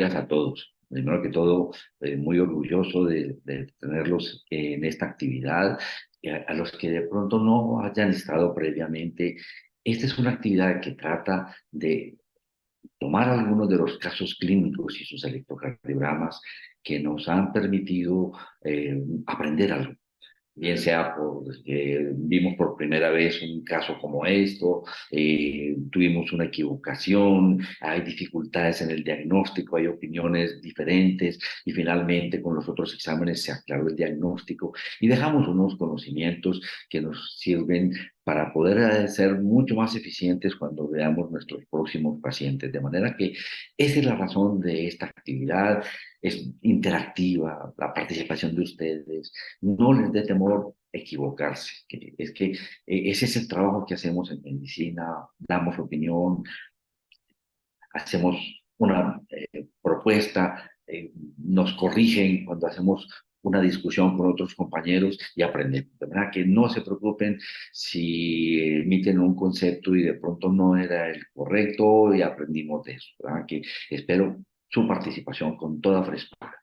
días a todos. Primero que todo, muy orgulloso de tenerlos en esta actividad. A los que de pronto no hayan estado previamente, esta es una actividad que trata de tomar algunos de los casos clínicos y sus electrocardiogramas que nos han permitido aprender algo, bien sea porque vimos por primera vez un caso como esto, tuvimos una equivocación, hay dificultades en el diagnóstico, hay opiniones diferentes y finalmente con los otros exámenes se aclaró el diagnóstico y dejamos unos conocimientos que nos sirven para poder ser mucho más eficientes cuando veamos nuestros próximos pacientes. De manera que esa es la razón de esta actividad, es interactiva, la participación de ustedes, no les dé temor equivocarse, que es que ese es el trabajo que hacemos en medicina, damos opinión, hacemos una propuesta, nos corrigen cuando hacemos una discusión con otros compañeros y aprendemos. De verdad que no se preocupen si emiten un concepto y de pronto no era el correcto y aprendimos de eso. ¿Verdad? Que espero su participación con toda frescura.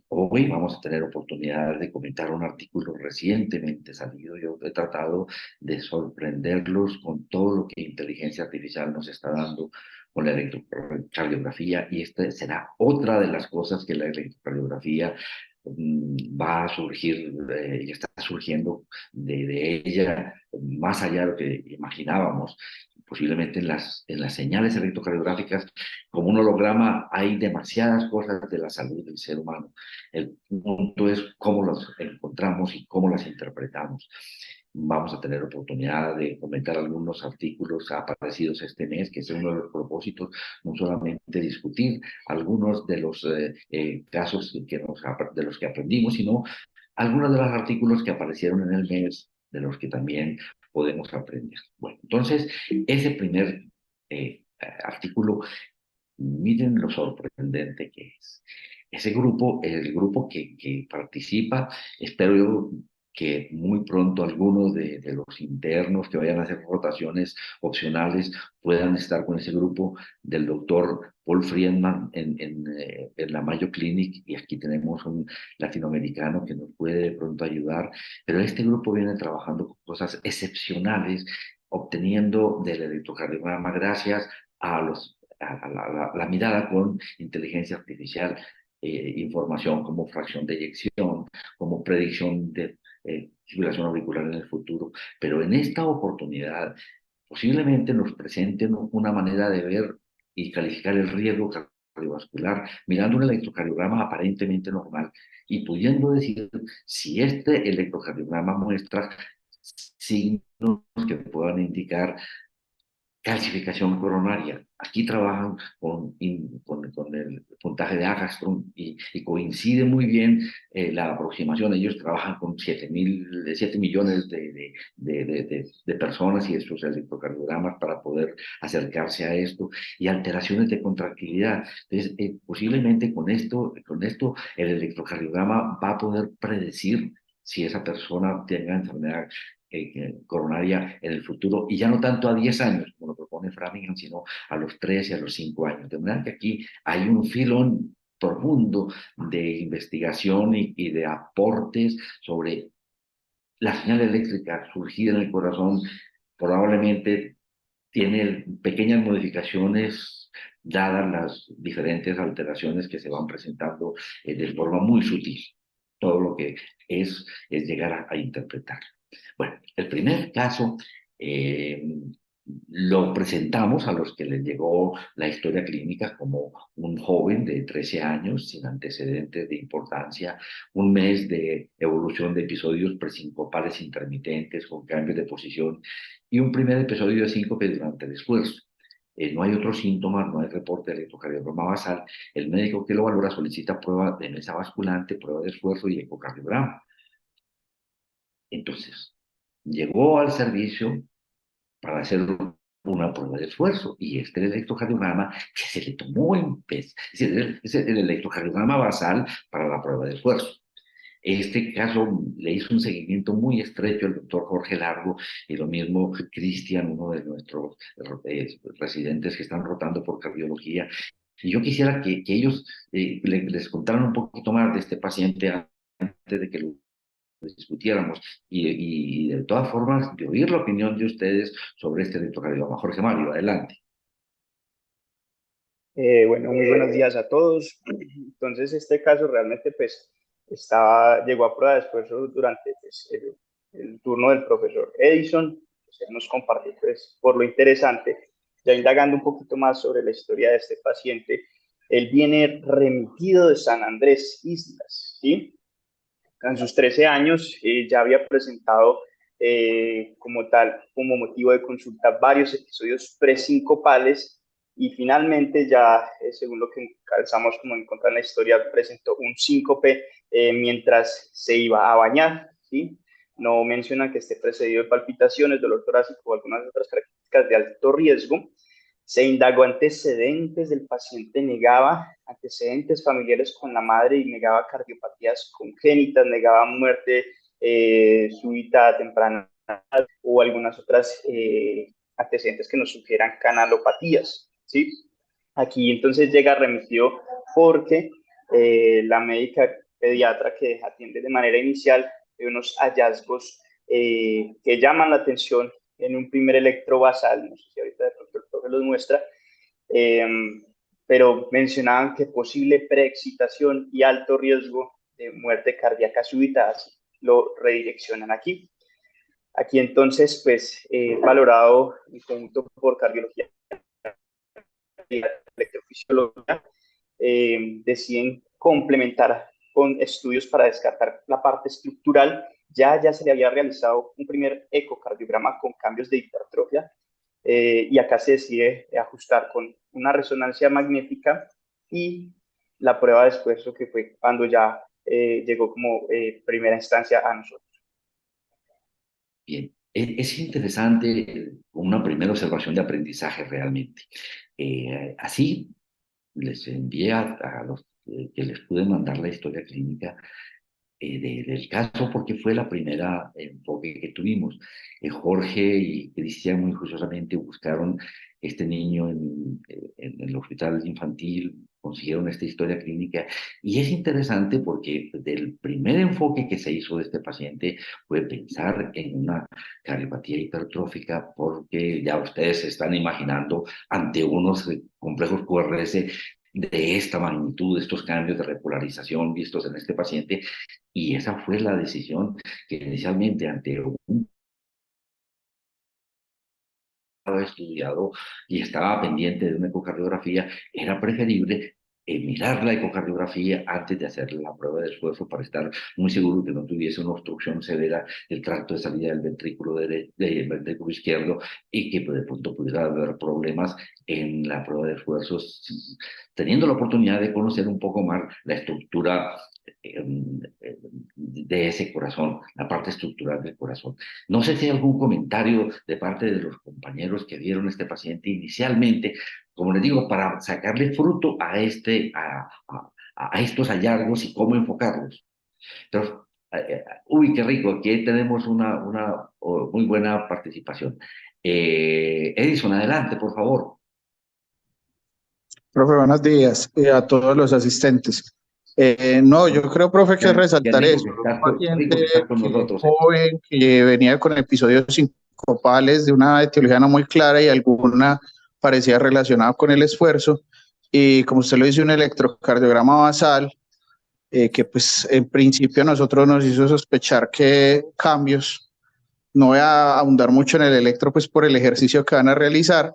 Hoy vamos a tener oportunidad de comentar un artículo recientemente salido. Yo he tratado de sorprenderlos con todo lo que inteligencia artificial nos está dando con la electrocardiografía y esta será otra de las cosas que la electrocardiografía va a surgir y está surgiendo de ella más allá de lo que imaginábamos. Posiblemente en las señales electrocardiográficas como un holograma hay demasiadas cosas de la salud del ser humano. El punto es cómo las encontramos y cómo las interpretamos. Vamos a tener oportunidad de comentar algunos artículos aparecidos este mes, que es uno de los propósitos, no solamente discutir algunos de los casos de los que aprendimos, sino algunos de los artículos que aparecieron en el mes, de los que también podemos aprender. Bueno, entonces, ese primer artículo, miren lo sorprendente que es. Ese grupo, el grupo que participa, espero yo que muy pronto algunos de los internos que vayan a hacer rotaciones opcionales puedan estar con ese grupo del doctor Paul Friedman en la Mayo Clinic, y aquí tenemos un latinoamericano que nos puede de pronto ayudar, pero este grupo viene trabajando con cosas excepcionales, obteniendo del electrocardiograma gracias a la mirada con inteligencia artificial, información como fracción de eyección, como predicción de fibrilación auricular en el futuro. Pero en esta oportunidad posiblemente nos presenten una manera de ver y calificar el riesgo cardiovascular mirando un electrocardiograma aparentemente normal y pudiendo decir si este electrocardiograma muestra signos que puedan indicar calcificación coronaria. Aquí trabajan con el puntaje de Armstrong y coincide muy bien la aproximación. Ellos trabajan con 7 millones de personas y de sus electrocardiogramas para poder acercarse a esto y alteraciones de contractilidad. Entonces, posiblemente con esto el electrocardiograma va a poder predecir si esa persona tenga enfermedad coronaria en el futuro, y ya no tanto a 10 años, como lo propone Framingham, sino a los 3 y a los 5 años. De manera que aquí hay un filón profundo de investigación y de aportes sobre la señal eléctrica surgida en el corazón. Probablemente tiene pequeñas modificaciones dadas las diferentes alteraciones que se van presentando de forma muy sutil. Todo lo que es llegar a interpretar. Bueno, el primer caso eh, lo presentamos a los que les llegó la historia clínica como un joven de 13 años sin antecedentes de importancia, un mes de evolución de episodios presincopales intermitentes con cambios de posición y un primer episodio de síncope durante el esfuerzo. No hay otros síntomas, no hay reporte de electrocardiograma basal. El médico que lo valora solicita prueba de mesa basculante, prueba de esfuerzo y ecocardiograma. Entonces, llegó al servicio para hacer una prueba de esfuerzo y este electrocardiograma que se le tomó en PES, es el electrocardiograma basal para la prueba de esfuerzo. Este caso le hizo un seguimiento muy estrecho el doctor Jorge Largo y lo mismo Cristian, uno de nuestros residentes que están rotando por cardiología, Y yo quisiera que ellos les contaran un poquito más de este paciente antes de que lo discutiéramos y de todas formas de oír la opinión de ustedes sobre este electrocardiograma. Jorge Mario, adelante. Bueno, muy buenos días a todos. Entonces, este caso realmente pues llegó a prueba de esfuerzo durante pues, el turno del profesor Edison. Pues, él nos compartió pues, por lo interesante, ya indagando un poquito más sobre la historia de este paciente. Él viene remitido de San Andrés Islas, ¿sí? En sus 13 años ya había presentado como tal, como motivo de consulta, varios episodios presincopales y finalmente ya, según lo que calzamos como encontrar en la historia, presentó un síncope mientras se iba a bañar, ¿sí? No mencionan que esté precedido de palpitaciones, dolor torácico o algunas otras características de alto riesgo. Se indagó antecedentes del paciente, negaba antecedentes familiares con la madre y negaba cardiopatías congénitas, negaba muerte súbita temprana o algunas otras antecedentes que nos sugieran canalopatías, ¿sí? Aquí entonces llega remitido porque la médica pediatra que atiende de manera inicial de unos hallazgos que llaman la atención en un primer electrovasal, no sé si ahorita de pronto el profe los muestra, eh, pero mencionaban que posible preexcitación y alto riesgo de muerte cardíaca súbita, así lo redireccionan aquí. Aquí entonces, pues, valorado en conjunto por cardiología y electrofisiología, deciden complementar con estudios para descartar la parte estructural. Ya se le había realizado un primer ecocardiograma con cambios de hipertrofia y acá se decide ajustar con una resonancia magnética y la prueba de esfuerzo que fue cuando ya llegó como primera instancia a nosotros. Bien, es interesante una primera observación de aprendizaje realmente. Así les envié a los que les pude mandar la historia clínica del caso porque fue la primera enfoque que tuvimos. Jorge y Cristian muy juiciosamente buscaron este niño en el hospital infantil, consiguieron esta historia clínica y es interesante porque del primer enfoque que se hizo de este paciente fue pensar en una cardiopatía hipertrófica porque ya ustedes se están imaginando ante unos complejos QRS de esta magnitud, de estos cambios de repolarización vistos en este paciente, y esa fue la decisión que inicialmente ante un estudiado y estaba pendiente de una ecocardiografía, era preferible mirar la ecocardiografía antes de hacer la prueba de esfuerzo para estar muy seguro que no tuviese una obstrucción severa del tracto de salida del ventrículo izquierdo y que de pronto pudiera haber problemas en la prueba de esfuerzos, teniendo la oportunidad de conocer un poco más la estructura de ese corazón, la parte estructural del corazón. No sé si hay algún comentario de parte de los compañeros que vieron a este paciente inicialmente, como les digo, para sacarle fruto a estos hallazgos y cómo enfocarlos. Entonces, uy, qué rico, aquí tenemos una muy buena participación. Edison, adelante, por favor. Profe, buenos días a todos los asistentes. No, yo creo, profe, que Qué resaltar rico eso. que Un estás, paciente rico que estás con que nosotros. joven, que venía con episodios sincopales de una etiología no muy clara y alguna parecía relacionada con el esfuerzo. Y como usted lo dice, un electrocardiograma basal, que pues en principio a nosotros nos hizo sospechar que cambios, no voy a ahondar mucho en el electro, pues por el ejercicio que van a realizar.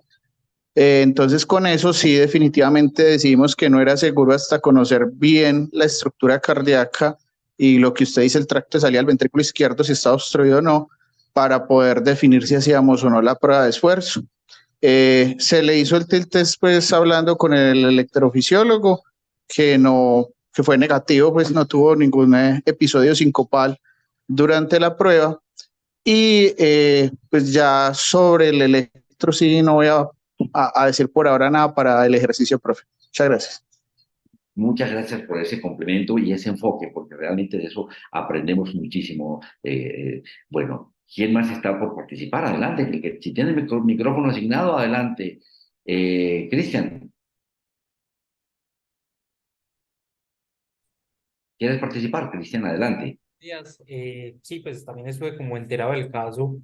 Entonces con eso sí definitivamente decidimos que no era seguro hasta conocer bien la estructura cardíaca y lo que usted dice, el tracto de salida del ventrículo izquierdo, si está obstruido o no, para poder definir si hacíamos o no la prueba de esfuerzo. Se le hizo el tilt test pues hablando con el electrofisiólogo que no, que fue negativo, pues no tuvo ningún episodio sincopal durante la prueba y pues ya sobre el electro sí no voy a decir por ahora nada para el ejercicio, profe. Muchas gracias. Muchas gracias por ese complemento y ese enfoque, porque realmente de eso aprendemos muchísimo. Bueno, ¿quién más está por participar? Adelante, si tiene el micrófono asignado, adelante. Cristian. ¿Quieres participar, Cristian? Adelante. Días. Sí, pues también estuve como enterado del caso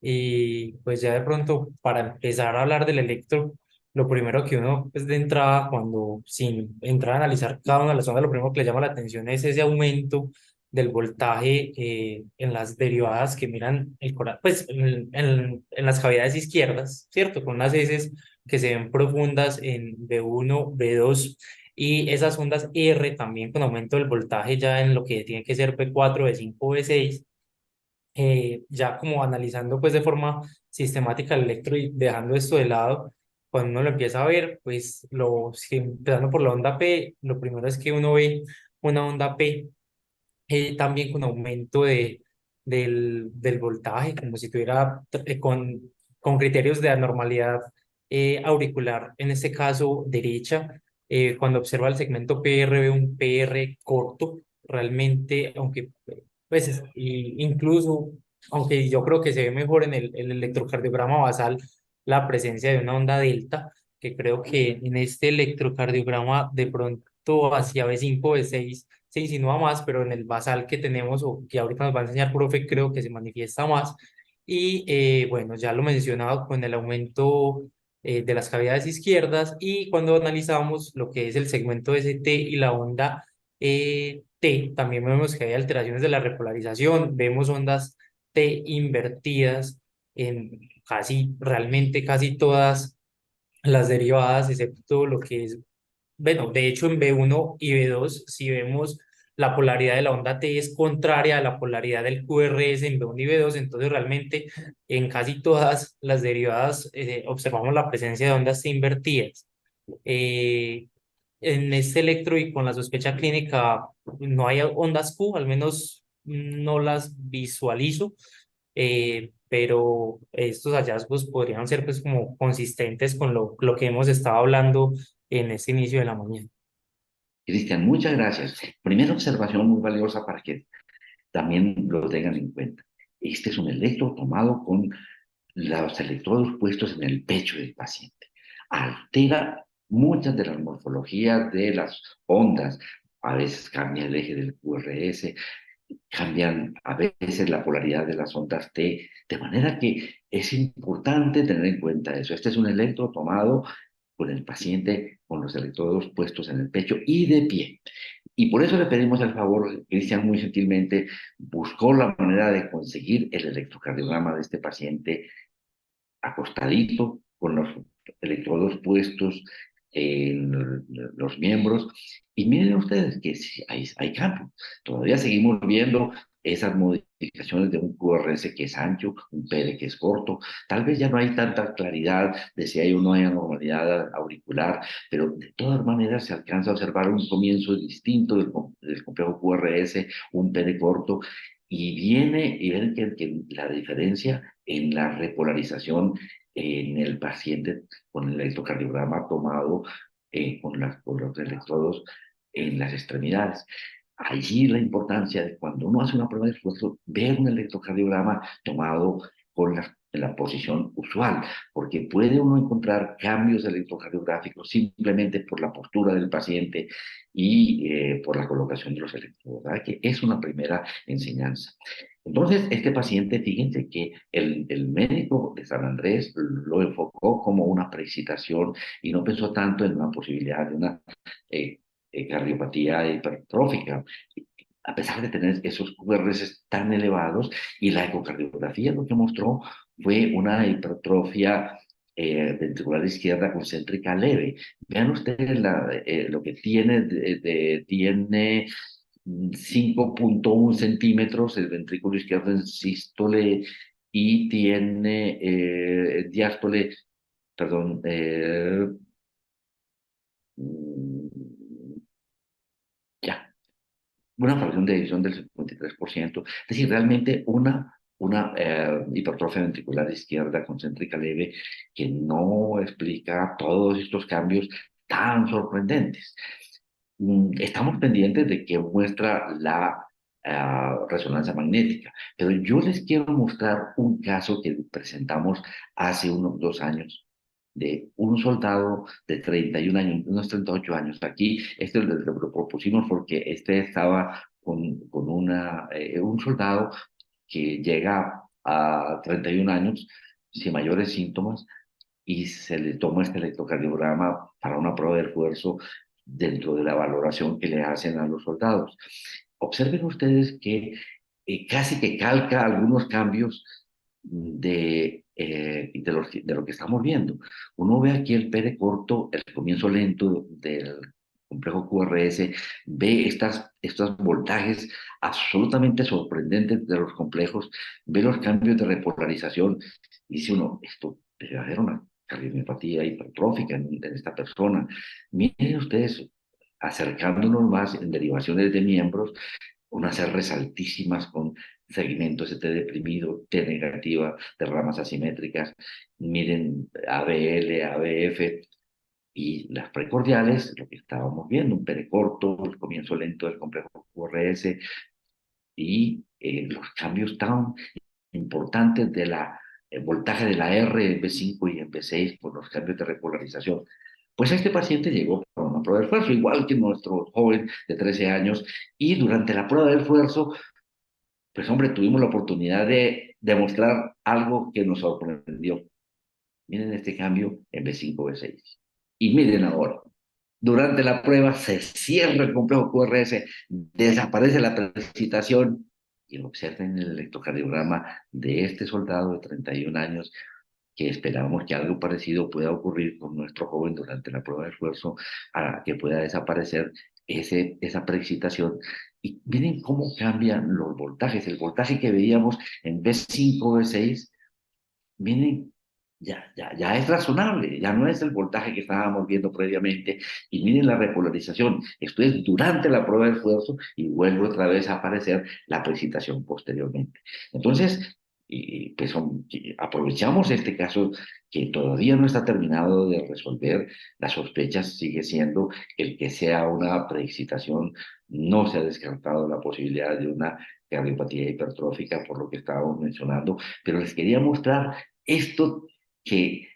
y pues ya de pronto para empezar a hablar del electro, lo primero que uno pues de entrada, cuando sin entrar a analizar cada una de las ondas, lo primero que le llama la atención es ese aumento del voltaje en las derivadas que miran el corazón, pues en las cavidades izquierdas, ¿cierto? Con unas heces que se ven profundas en B1, B2 y esas ondas R también con aumento del voltaje ya en lo que tiene que ser B4, B5, B6, ya como analizando pues de forma sistemática el electro y dejando esto de lado, cuando uno lo empieza a ver, pues si empezando por la onda P, lo primero es que uno ve una onda P también con aumento del voltaje, como si tuviera con criterios de anormalidad auricular, en este caso derecha. Cuando observa el segmento PR, ve un PR corto, realmente, aunque pues incluso, aunque yo creo que se ve mejor en el electrocardiograma basal la presencia de una onda delta, que creo que en este electrocardiograma de pronto hacia B5, B6 se insinúa más, pero en el basal que tenemos o que ahorita nos va a enseñar profe, creo que se manifiesta más. Y bueno, ya lo mencionaba con el aumento de las cavidades izquierdas y cuando analizamos lo que es el segmento ST y la onda T, también vemos que hay alteraciones de la repolarización, vemos ondas T invertidas en realmente casi todas las derivadas, excepto lo que es bueno, de hecho en B1 y B2, si vemos la polaridad de la onda T es contraria a la polaridad del QRS en B1 y B2, entonces realmente en casi todas las derivadas observamos la presencia de ondas T invertidas. Eh, en este electro y con la sospecha clínica no hay ondas Q, al menos no las visualizo, pero estos hallazgos podrían ser pues como consistentes con lo que hemos estado hablando en este inicio de la mañana. Cristian, muchas gracias. Primera observación muy valiosa para que también lo tengan en cuenta. Este es un electro tomado con los electrodos puestos en el pecho del paciente. Altera muchas de las morfologías de las ondas. A veces cambia el eje del QRS, cambian a veces la polaridad de las ondas T, de manera que es importante tener en cuenta eso. Este es un electro tomado con el paciente con los electrodos puestos en el pecho y de pie. Y por eso le pedimos el favor, Cristian muy gentilmente buscó la manera de conseguir el electrocardiograma de este paciente acostadito, con los electrodos puestos en los miembros. Y miren ustedes que sí, hay campo. Todavía seguimos viendo esas modificaciones de un QRS que es ancho, un PD que es corto. Tal vez ya no hay tanta claridad de si hay o no hay anormalidad auricular, pero de todas maneras se alcanza a observar un comienzo distinto del complejo QRS, un PD corto, y viene y ven que la diferencia en la repolarización en el paciente con el electrocardiograma tomado con los electrodos en las extremidades. Allí la importancia de cuando uno hace una prueba de esfuerzo, ver un electrocardiograma tomado con la posición usual, porque puede uno encontrar cambios electrocardiográficos simplemente por la postura del paciente y por la colocación de los electrodos, ¿verdad? Que es una primera enseñanza. Entonces, este paciente, fíjense que el médico de San Andrés lo enfocó como una preexcitación y no pensó tanto en una posibilidad de una eh, cardiopatía hipertrófica, a pesar de tener esos QRS tan elevados, y la ecocardiografía lo que mostró fue una hipertrofia ventricular izquierda concéntrica leve. Vean ustedes lo que tiene, tiene 5,1 centímetros el ventrículo izquierdo en sístole y tiene diástole, perdón, ya, una fracción de división del 53%, es decir, realmente una hipertrofia ventricular izquierda concéntrica leve que no explica todos estos cambios tan sorprendentes. Estamos pendientes de que muestra la resonancia magnética, pero yo les quiero mostrar un caso que presentamos hace unos 2 años de un soldado de 31 años, unos 38 años. Aquí este lo propusimos porque este estaba con un soldado que llega a 31 años sin mayores síntomas y se le toma este electrocardiograma para una prueba de esfuerzo dentro de la valoración que le hacen a los soldados. Observen ustedes que casi que calca algunos cambios de lo que estamos viendo. Uno ve aquí el P corto, el comienzo lento del complejo QRS, ve estos voltajes absolutamente sorprendentes de los complejos, ve los cambios de repolarización, y dice uno, esto debe haber una cardiomiopatía hipertrófica en esta persona. Miren ustedes, acercándonos más en derivaciones de miembros, unas R's altísimas con segmento ST deprimido, T negativa, de ramas asimétricas, miren ABL, ABF, y las precordiales, lo que estábamos viendo, un pere corto, el comienzo lento del complejo QRS, y los cambios tan importantes de la voltaje de la R en B5 y en B6 por los cambios de repolarización. Pues este paciente llegó para una prueba de esfuerzo, igual que nuestro joven de 13 años, y durante la prueba de esfuerzo, pues hombre, tuvimos la oportunidad de demostrar algo que nos sorprendió. Miren este cambio en B5, B6. Y miren ahora, durante la prueba se cierra el complejo QRS, desaparece la precipitación, y observen el electrocardiograma de este soldado de 31 años, que esperamos que algo parecido pueda ocurrir con nuestro joven durante la prueba de esfuerzo, a que pueda desaparecer esa precipitación. Y miren cómo cambian los voltajes. El voltaje que veíamos en B5, B6, miren, ya es razonable, ya no es el voltaje que estábamos viendo previamente. Y miren la repolarización, esto es durante la prueba de esfuerzo, y vuelve otra vez a aparecer la precipitación posteriormente. Entonces, pues aprovechamos este caso que todavía no está terminado de resolver. La sospecha sigue siendo el que sea una preexcitación. No se ha descartado la posibilidad de una cardiopatía hipertrófica, por lo que estábamos mencionando, pero les quería mostrar esto que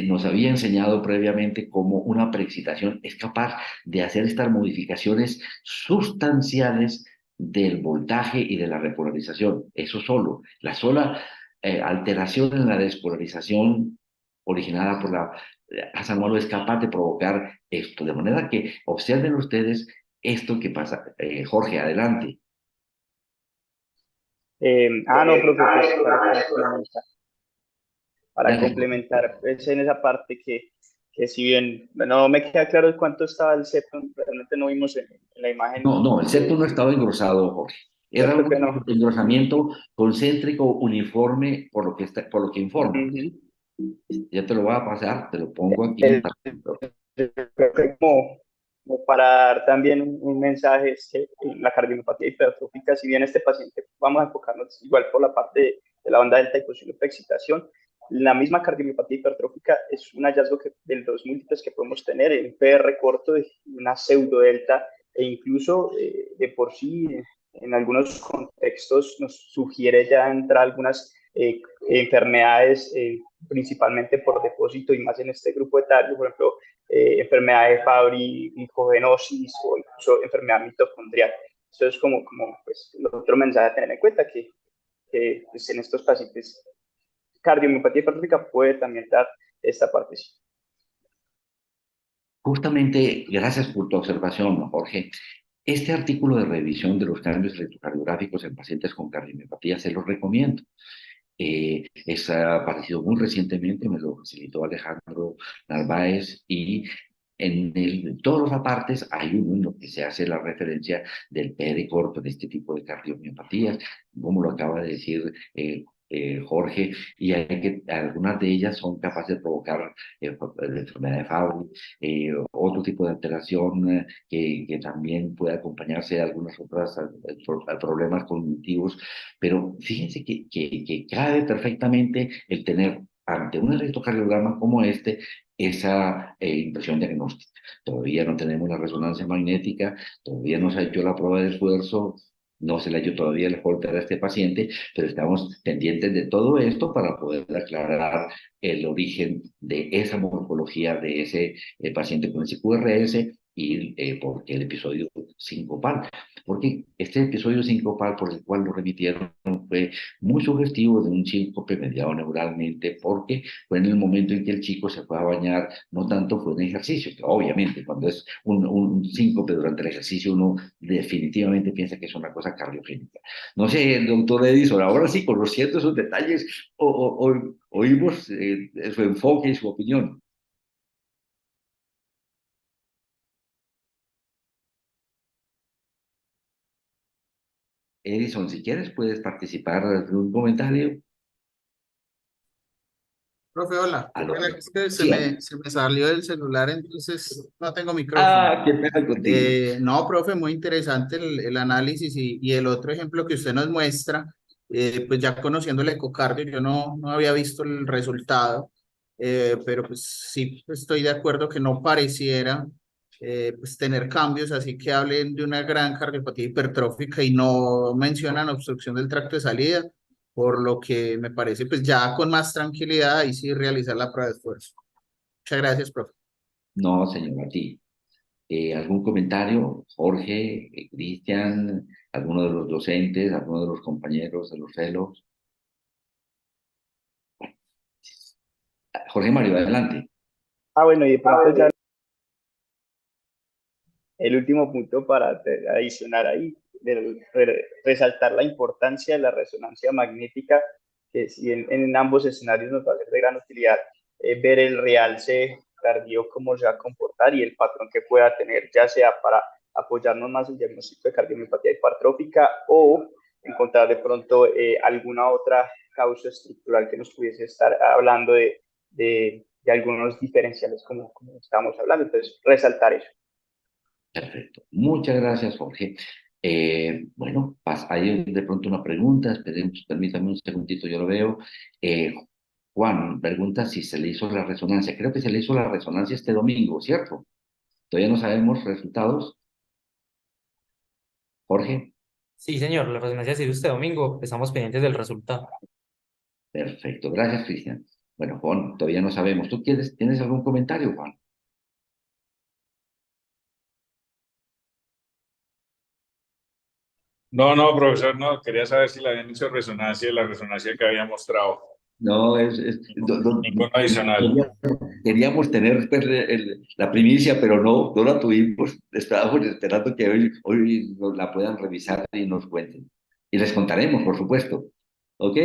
nos había enseñado previamente, como una preexcitación es capaz de hacer estas modificaciones sustanciales del voltaje y de la repolarización. Eso solo, la sola alteración en la despolarización originada por la asa anual es capaz de provocar esto. De manera que observen ustedes esto que pasa. Jorge, adelante. No, profe, pues para Dale. complementar pues, en esa parte que si bien no me queda claro cuánto estaba el septum, realmente no vimos en la imagen, No, el septo no estaba engrosado, Jorge. Era cierto un que no. engrosamiento concéntrico uniforme por lo que informa. Ujú. Ya te lo voy a pasar, te lo pongo aquí. Creo que como para dar también un mensaje, es que la cardiomopatía hipertrófica, si bien este paciente, vamos a enfocarnos igual por la parte de la banda delta y posible excitación, la misma cardiomopatía hipertrófica es un hallazgo de los múltiples que podemos tener en PR corto y una pseudo delta, e incluso de por sí en algunos contextos nos sugiere ya entrar algunas enfermedades, principalmente por depósito y más en este grupo etario, por ejemplo, enfermedad de Fabry, glicogenosis o incluso enfermedad mitocondrial. Eso es como pues, el otro mensaje a tener en cuenta, que pues, en estos pacientes cardiomiopatía hipertrófica puede también dar esta parte. Justamente, gracias por tu observación, Jorge. Este artículo de revisión de los cambios electrocardiográficos en pacientes con cardiomiopatía se los recomiendo. Es aparecido muy recientemente, me lo facilitó Alejandro Narváez, y en todos los apartes hay uno en lo que se hace la referencia del PD corto de este tipo de cardiomiopatías, como lo acaba de decir Jorge, y algunas de ellas son capaces de provocar la enfermedad de Fabry, otro tipo de alteración que también puede acompañarse de algunas otras problemas cognitivos. Pero fíjense que cabe perfectamente el tener ante un electrocardiograma como este esa impresión diagnóstica. Todavía no tenemos la resonancia magnética, todavía no se ha hecho la prueba de esfuerzo, No se le ha hecho todavía el Holter a este paciente, pero estamos pendientes de todo esto para poder aclarar el origen de esa morfología de ese paciente con ese QRS y por qué el episodio sincopal. Porque este episodio sincopal por el cual lo remitieron fue muy sugestivo de un síncope mediado neuralmente, porque fue en el momento en que el chico se fue a bañar, no tanto fue en ejercicio, que obviamente cuando es un síncope durante el ejercicio uno definitivamente piensa que es una cosa cardiogénica. No sé, doctor Edison, ahora sí, conociendo esos detalles, oímos su enfoque y su opinión. Edison, si quieres, puedes participar de un comentario. Profe, hola. Qué Aló. pena, es que Sí. se me salió del celular, entonces no tengo micrófono. Ah, qué pena contigo. No, profe, muy interesante el análisis y el otro ejemplo que usted nos muestra, pues ya conociendo el ecocardio, yo no había visto el resultado, pero pues sí, pues estoy de acuerdo que no pareciera pues tener cambios, así que hablen de una gran cardiopatía hipertrófica y no mencionan obstrucción del tracto de salida, por lo que me parece pues ya con más tranquilidad y sí realizar la prueba de esfuerzo. Muchas gracias, profe. No, señor, a ti. ¿Algún comentario? Jorge, Cristian, alguno de los docentes, alguno de los compañeros, de los fellows. Jorge Mario, adelante. Bueno, y de pronto ya el último punto para adicionar ahí, resaltar la importancia de la resonancia magnética, que si en ambos escenarios nos va a ser de gran utilidad, ver el realce cardíaco, cómo se va a comportar y el patrón que pueda tener, ya sea para apoyarnos más en el diagnóstico de cardiomiopatía hipertrófica o encontrar de pronto alguna otra causa estructural que nos pudiese estar hablando de algunos diferenciales como estamos hablando. Entonces, resaltar eso. Perfecto. Muchas gracias, Jorge. Bueno, hay de pronto una pregunta, permítame un segundito, yo lo veo. Eh, Juan pregunta si se le hizo la resonancia. Creo que se le hizo la resonancia este domingo, ¿cierto? Todavía no sabemos resultados. Jorge, Sí, señor, la resonancia se hizo este domingo, estamos pendientes del resultado. perfecto. Gracias, Cristian. Bueno, Juan, todavía no sabemos. ¿Tú tienes algún comentario, Juan? No, no, profesor, no. Quería saber si le habían hecho resonancia y la resonancia que había mostrado. No, Ningún adicional. queríamos tener pues, la primicia, pero no la tuvimos. Estábamos esperando que hoy nos la puedan revisar y nos cuenten. Y les contaremos, por supuesto. ¿Ok?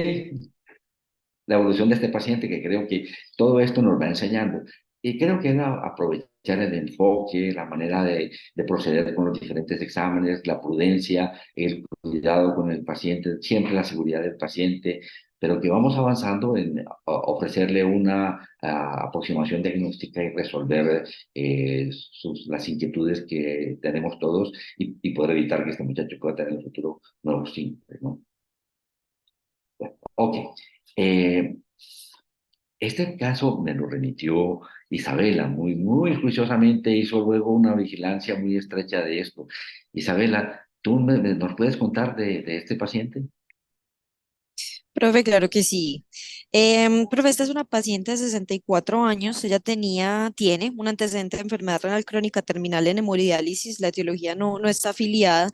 La evolución de este paciente, que creo que todo esto nos va enseñando. Y creo que era aprovechar el enfoque, la manera de proceder con los diferentes exámenes, la prudencia, el cuidado con el paciente, siempre la seguridad del paciente, pero que vamos avanzando en ofrecerle una aproximación diagnóstica y resolver las inquietudes que tenemos todos y poder evitar que este muchacho pueda tener en el futuro nuevos síntomas, ¿no? Ok. Eh, este caso me lo remitió Isabela, muy juiciosamente hizo luego una vigilancia muy estrecha de esto. Isabela, ¿tú nos puedes contar de este paciente? Profe, claro que sí. Profe, esta es una paciente de 64 años. Ella tiene un antecedente de enfermedad renal crónica terminal en hemodiálisis. La etiología no está afiliada.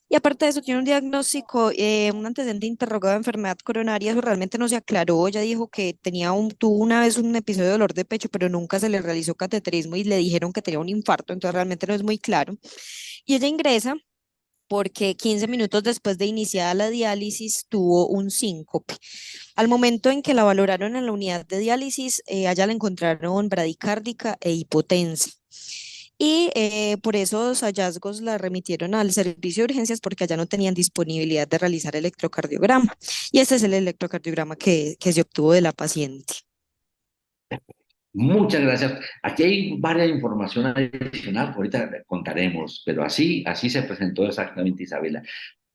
Y aparte de eso, tiene un diagnóstico, un antecedente interrogado de enfermedad coronaria. Eso realmente no se aclaró. Ella dijo que tuvo una vez un episodio de dolor de pecho, pero nunca se le realizó cateterismo y le dijeron que tenía un infarto. Entonces, realmente no es muy claro. Y ella ingresa porque 15 minutos después de iniciada la diálisis tuvo un síncope. Al momento en que la valoraron en la unidad de diálisis, a ella la encontraron bradicárdica e hipotensa. Y por esos hallazgos la remitieron al servicio de urgencias porque allá no tenían disponibilidad de realizar electrocardiograma. Y este es el electrocardiograma que se obtuvo de la paciente. Muchas gracias. Aquí hay varias información adicional, ahorita contaremos, pero así se presentó exactamente Isabela.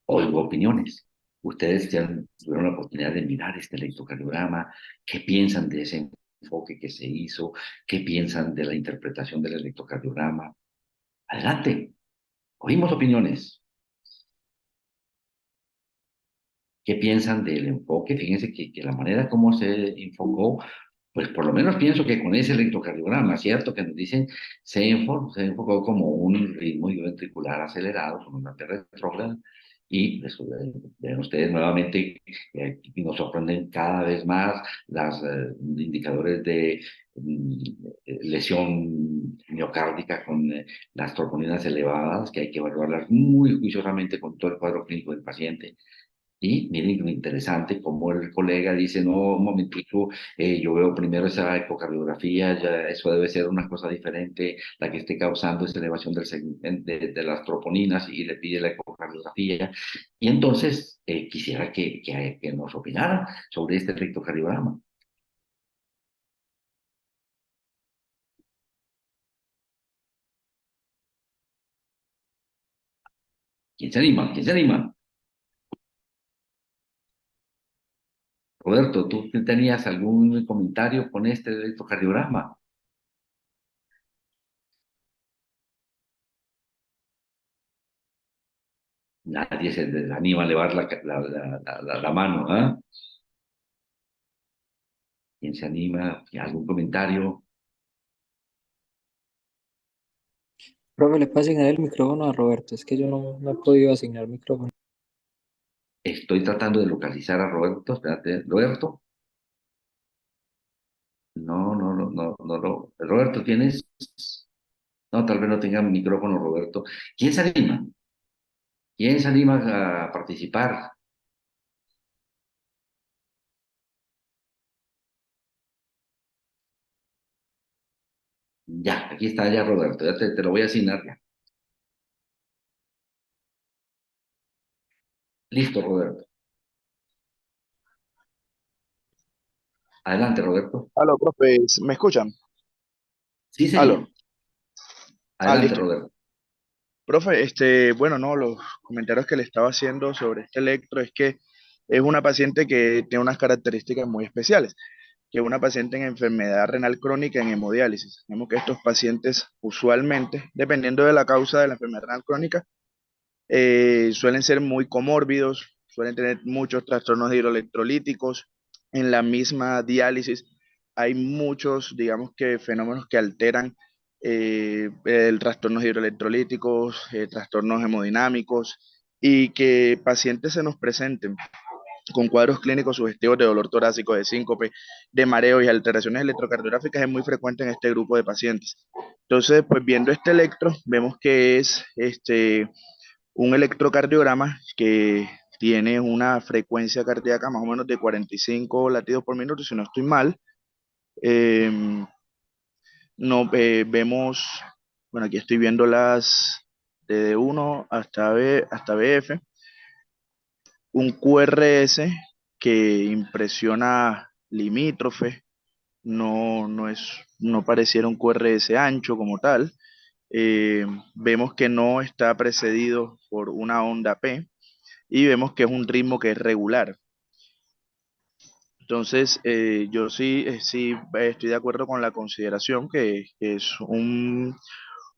Oigo opiniones. Ustedes tuvieron la oportunidad de mirar este electrocardiograma. ¿Qué piensan de ese enfoque que se hizo? ¿Qué piensan de la interpretación del electrocardiograma? Adelante. Oímos opiniones. ¿Qué piensan del enfoque? Fíjense que la manera como se enfocó, pues por lo menos pienso que con ese electrocardiograma, ¿cierto? Que nos dicen, se enfocó como un ritmo ventricular acelerado, con una T retrógrada, y pues, ven ustedes nuevamente, nos sorprenden cada vez más los indicadores de mm, lesión miocárdica con las troponinas elevadas, que hay que evaluarlas muy juiciosamente con todo el cuadro clínico del paciente. Y miren lo interesante, como el colega dice, no, un momentico, yo veo primero esa ecocardiografía, ya eso debe ser una cosa diferente, la que esté causando esa elevación del de las troponinas y le pide la ecocardiografía. Y entonces quisiera que nos opinaran sobre este electrocardiograma. ¿Quién se anima? ¿Quién se anima? Roberto, ¿tú tenías algún comentario con este electrocardiograma? Nadie se anima a elevar la mano, ¿ah? ¿Quién se anima? ¿Algún comentario? Profe, ¿le puedo asignar el micrófono a Roberto? Es que yo no he podido asignar micrófono. Estoy tratando de localizar a Roberto. Espérate, Roberto. No, no, no, no, no, no. Roberto, ¿tienes? No, tal vez no tenga micrófono, Roberto. ¿Quién se anima? ¿Quién se anima a participar? Ya, aquí está ya Roberto. Ya te lo voy a asignar ya. Listo, Roberto. Adelante, Roberto. Aló, profe, ¿me escuchan? Sí, Aló. señor. Adelante, Listo. Roberto. Profe, bueno, no, los comentarios que le estaba haciendo sobre este electro es que es una paciente que tiene unas características muy especiales, que es una paciente en enfermedad renal crónica en hemodiálisis. Vemos que estos pacientes usualmente, dependiendo de la causa de la enfermedad renal crónica, suelen ser muy comórbidos, suelen tener muchos trastornos hidroelectrolíticos. En la misma diálisis hay muchos, digamos que fenómenos que alteran el trastornos hidroelectrolíticos, trastornos hemodinámicos y que pacientes se nos presenten con cuadros clínicos sugestivos de dolor torácico, de síncope, de mareo y alteraciones electrocardiográficas es muy frecuente en este grupo de pacientes. Entonces, pues viendo este electro, vemos que es un electrocardiograma que tiene una frecuencia cardíaca más o menos de 45 latidos por minuto, si no estoy mal. Eh, no, vemos, bueno, aquí estoy viendo las de D1 hasta BF, un QRS que impresiona limítrofe, no pareciera un QRS ancho como tal. Eh, Vemos que no está precedido por una onda P y vemos que es un ritmo que es regular. Entonces, yo sí estoy de acuerdo con la consideración que es un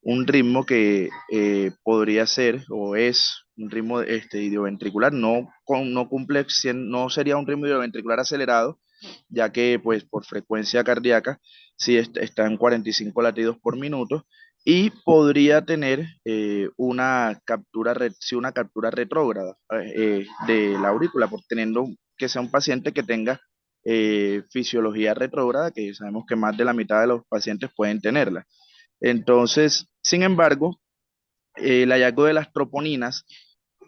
ritmo que podría ser o es un ritmo idioventricular, no cumple, no sería un ritmo idioventricular acelerado, ya que pues por frecuencia cardíaca sí está en 45 latidos por minuto y podría tener sí, una captura retrógrada de la aurícula, por teniendo que sea un paciente que tenga fisiología retrógrada, que sabemos que más de la mitad de los pacientes pueden tenerla. Entonces, sin embargo, el hallazgo de las troponinas,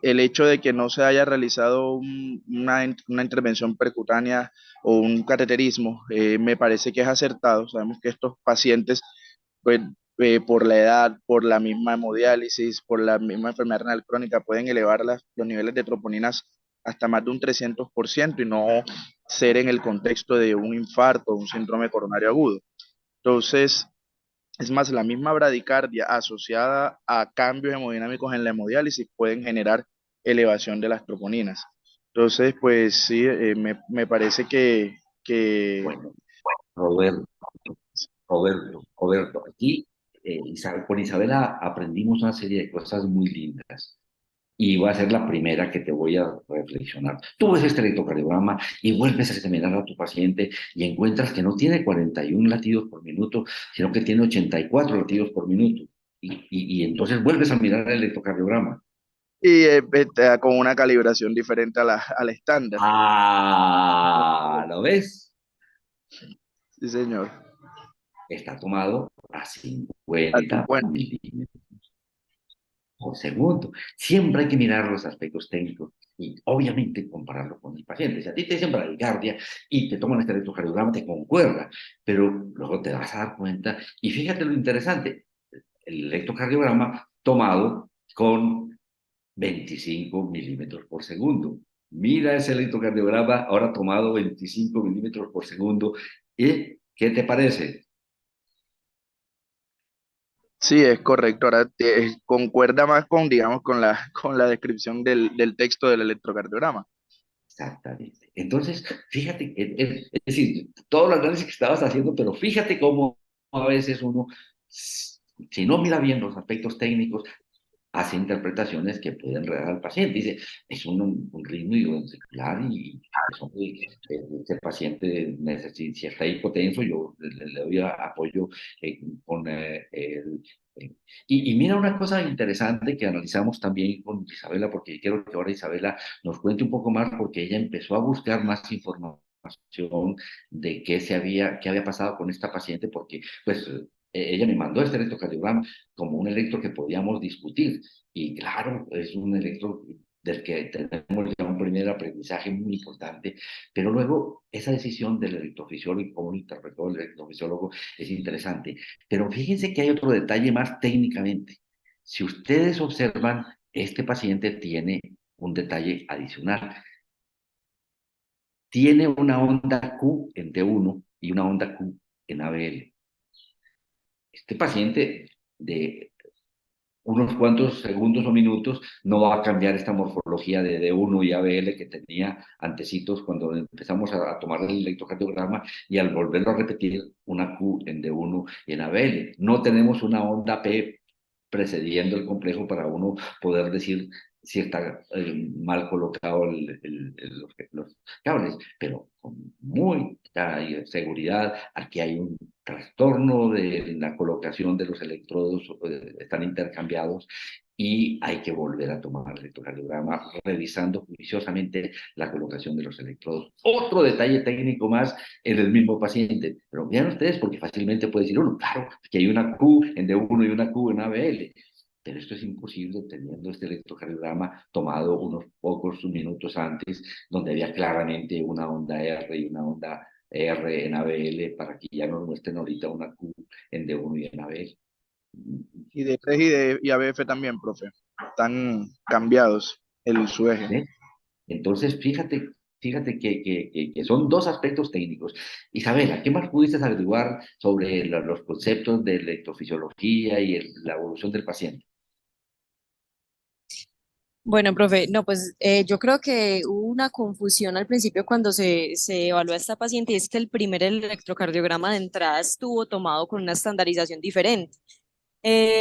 el hecho de que no se haya realizado una intervención percutánea o un cateterismo, me parece que es acertado. Sabemos que estos pacientes, pues, por la edad, por la misma hemodiálisis, por la misma enfermedad renal crónica, pueden elevar los niveles de troponinas hasta más de un 300% y no ser en el contexto de un infarto o un síndrome coronario agudo. Entonces, es más, la misma bradicardia asociada a cambios hemodinámicos en la hemodiálisis pueden generar elevación de las troponinas. Entonces, pues sí, me parece que Bueno, Roberto, Roberto, aquí con Isabela aprendimos una serie de cosas muy lindas. y va a ser la primera que te voy a reflexionar. Tú ves este electrocardiograma y vuelves a examinar a tu paciente y encuentras que no tiene 41 latidos por minuto, sino que tiene 84 latidos por minuto. Y entonces vuelves a mirar el electrocardiograma. Y con una calibración diferente al estándar. Ah, ¿lo ves? Sí, señor. Está tomado a A 50 50. milímetros por segundo. Siempre hay que mirar los aspectos técnicos y obviamente compararlo con el paciente. Si a ti te dicen bradicardia y te toman este electrocardiograma, te concuerda, pero luego te vas a dar cuenta. Y fíjate lo interesante, el electrocardiograma tomado con 25 milímetros por segundo. Mira ese electrocardiograma ahora tomado 25 milímetros por segundo. ¿Y qué te parece? Sí, es correcto. Ahora concuerda más con, digamos, con la descripción del texto del electrocardiograma. Exactamente. Entonces, fíjate, es decir, todo el análisis que estabas haciendo, pero fíjate cómo a veces uno, si no mira bien los aspectos técnicos, hace interpretaciones que pueden enredar al paciente. Dice, es un ritmo irregular y eso, ese paciente necesita, si está hipotenso, yo le doy apoyo con eh, y mira una cosa interesante que analizamos también con Isabela, porque quiero que ahora Isabela nos cuente un poco más, porque ella empezó a buscar más información de qué había pasado con esta paciente, porque pues ella me mandó este electrocardiograma como un electro que podíamos discutir. Y claro, es un electro del que tenemos ya un primer aprendizaje muy importante, pero luego esa decisión del electrofisiólogo y cómo lo interpretó el electrofisiólogo es interesante. Pero fíjense que hay otro detalle más técnicamente. Si ustedes observan, este paciente tiene un detalle adicional. Tiene una onda Q en T1 y una onda Q en ABL. Este paciente de unos cuantos segundos o minutos no va a cambiar esta morfología de D1 y ABL que tenía antecitos cuando empezamos a tomar el electrocardiograma, y al volverlo a repetir, una Q en D1 y en ABL. No tenemos una onda P precediendo el complejo para uno poder decir si está mal colocado los cables, pero con mucha seguridad aquí hay un trastorno de la colocación de los electrodos, están intercambiados y hay que volver a tomar el electrocardiograma revisando juiciosamente la colocación de los electrodos. Otro detalle técnico más en el mismo paciente, pero vean ustedes porque fácilmente puede decir uno, claro, que hay una Q en D1 y una Q en ABL. Pero esto es imposible teniendo este electrocardiograma tomado unos pocos minutos antes, donde había claramente una onda R y una onda R en ABL, para que ya nos muestren ahorita una Q en D1 y en ABL. Y D3 y ABF también, profe. Están cambiados su eje. ¿Eh? Entonces, fíjate que son dos aspectos técnicos. Isabela, ¿qué más pudiste averiguar sobre los conceptos de electrofisiología y la evolución del paciente? Bueno, profe, no, pues yo creo que hubo una confusión al principio cuando se evaluó a esta paciente, y es que el primer electrocardiograma de entrada estuvo tomado con una estandarización diferente.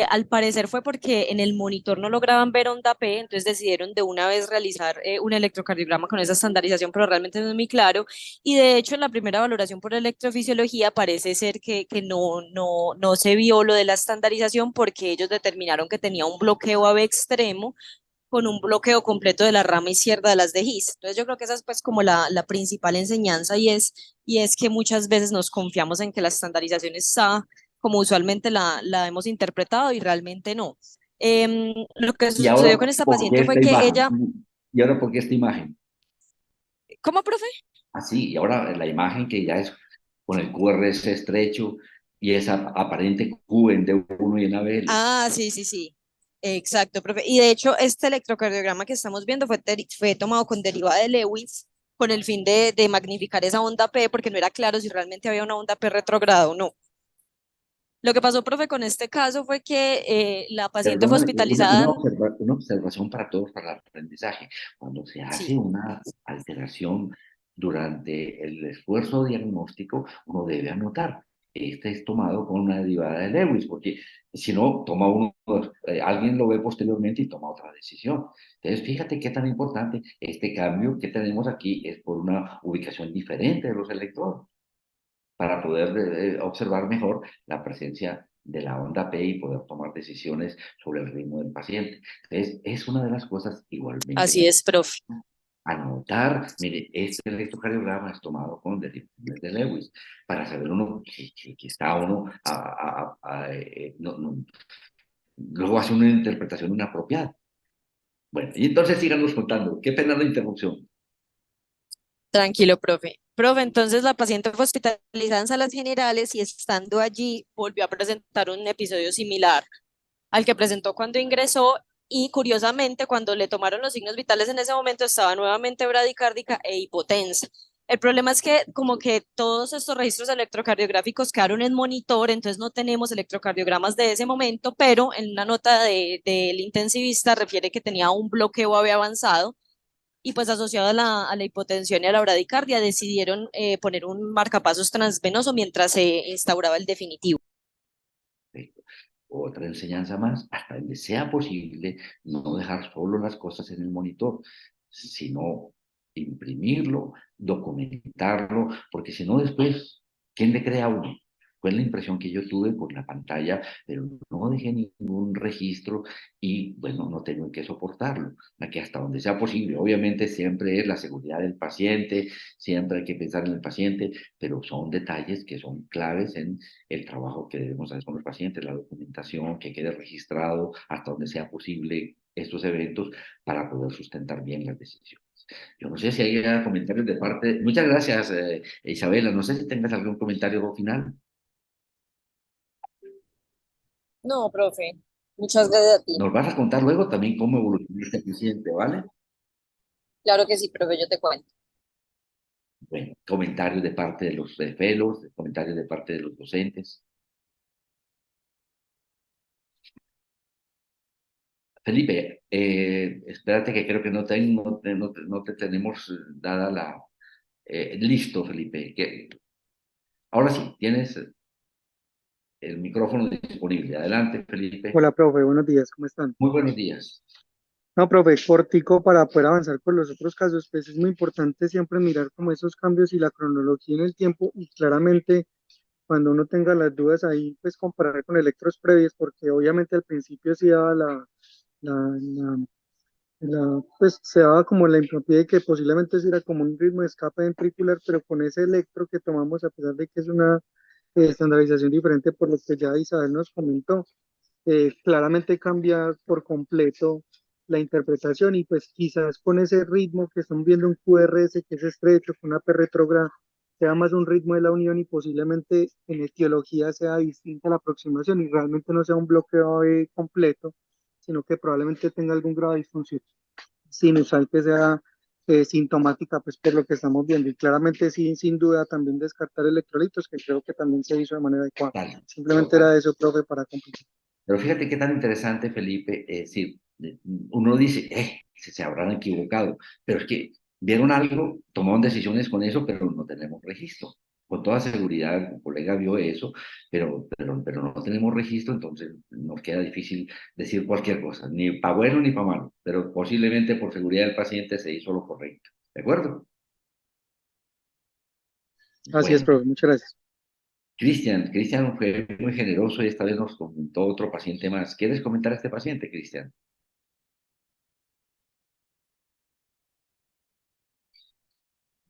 Al parecer fue porque en el monitor no lograban ver onda P, entonces decidieron de una vez realizar un electrocardiograma con esa estandarización, pero realmente no es muy claro. Y de hecho, en la primera valoración por electrofisiología parece ser que no se vio lo de la estandarización, porque ellos determinaron que tenía un bloqueo AB extremo con un bloqueo completo de la rama izquierda de las de His. Entonces yo creo que esa es pues como la principal enseñanza, y es que muchas veces nos confiamos en que la estandarización está como usualmente la hemos interpretado y realmente no. Lo que Y ahora, sucedió con esta ¿por qué paciente fue esta que imagen? ella, ¿Y ahora por qué esta imagen? ¿cómo, profe? Así, y ahora la imagen que ya es con el QRS estrecho y esa aparente Q en D1 y en ABL. Ah, sí, sí, sí. Exacto, profe. Y de hecho, este electrocardiograma que estamos viendo fue tomado con derivada de Lewis con el fin de magnificar esa onda P, porque no era claro si realmente había una onda P retrógrada o no. Lo que pasó, profe, con este caso fue que la paciente fue Perdóname, hospitalizada. una observación para todos, para el aprendizaje. Cuando se hace Sí, una alteración durante el esfuerzo diagnóstico, uno debe anotar. este es tomado con una derivada de Lewis, porque si no, toma uno, alguien lo ve posteriormente y toma otra decisión. Entonces, fíjate qué tan importante este cambio que tenemos aquí es por una ubicación diferente de los electrodos, para poder observar mejor la presencia de la onda P y poder tomar decisiones sobre el ritmo del paciente. Entonces, es una de las cosas igualmente Así es, profe. anotar, mire, este electrocardiograma es tomado con derivaciones de Lewis, para saber uno que está uno, luego hace una interpretación inapropiada. Bueno, y entonces síganos contando, qué pena la interrupción. Tranquilo, profe. Profe, entonces la paciente fue hospitalizada en salas generales y estando allí volvió a presentar un episodio similar al que presentó cuando ingresó y curiosamente cuando le tomaron los signos vitales en ese momento estaba nuevamente bradicárdica e hipotensa. El problema es que como que todos estos registros electrocardiográficos quedaron en monitor, entonces no tenemos electrocardiogramas de ese momento, pero en una nota del intensivista refiere que tenía un bloqueo había avanzado y pues asociado a la hipotensión y a la bradicardia decidieron poner un marcapasos transvenoso mientras se instauraba el definitivo. Otra enseñanza más, hasta donde sea posible, no dejar solo las cosas en el monitor, sino imprimirlo, documentarlo, porque si no después, ¿quién le crea a uno? Fue la impresión que yo tuve por la pantalla, pero no dejé ningún registro y bueno, no tengo que soportarlo. Aquí hasta donde sea posible, obviamente siempre es la seguridad del paciente, siempre hay que pensar en el paciente, pero son detalles que son claves en el trabajo que debemos hacer con los pacientes, la documentación, que quede registrado hasta donde sea posible estos eventos para poder sustentar bien las decisiones. Yo no sé si hay comentarios de parte. Muchas gracias, Isabela. No sé si tengas algún comentario final. No, profe, muchas gracias a ti. Nos vas a contar luego también cómo evolucionó este paciente, ¿vale? Claro que sí, profe, yo te cuento. Bueno, comentarios de parte de los fellows, comentarios de parte de los docentes. Felipe, espérate que creo que no te tenemos dada la... listo, Felipe. Ahora sí, tienes el micrófono disponible. Adelante, Felipe. Hola, profe, buenos días, ¿cómo están? Muy buenos días. No, profe, cortico para poder avanzar con los otros casos, pues es muy importante siempre mirar como esos cambios y la cronología en el tiempo y claramente cuando uno tenga las dudas ahí, pues comparar con electros previos, porque obviamente al principio sí daba la, la- pues se daba como la impresión de que posiblemente sí era como un ritmo de escape ventricular, pero con ese electro que tomamos, a pesar de que es una estandarización diferente por lo que ya Isabel nos comentó, claramente cambia por completo la interpretación y pues quizás con ese ritmo que están viendo un QRS que es estrecho, con una P retrógrada, sea más un ritmo de la unión y posiblemente en etiología sea distinta la aproximación y realmente no sea un bloqueo completo, sino que probablemente tenga algún grado de disfunción sinusal que sea sintomática, pues por lo que estamos viendo. Y claramente sí, sin duda, también descartar electrolitos, que creo que también se hizo de manera adecuada. Dale. Simplemente era eso, profe, para completar. Pero fíjate qué tan interesante, Felipe, es decir, uno dice, se habrán equivocado, pero es que vieron algo, tomaron decisiones con eso, pero no tenemos registro. Con toda seguridad, un colega vio eso, pero no tenemos registro, entonces nos queda difícil decir cualquier cosa, ni para bueno ni para malo, pero posiblemente por seguridad del paciente se hizo lo correcto. ¿De acuerdo? Así es, Bueno, profe, muchas gracias. Cristian fue muy generoso y esta vez nos comentó otro paciente más. ¿Quieres comentar a este paciente, Cristian?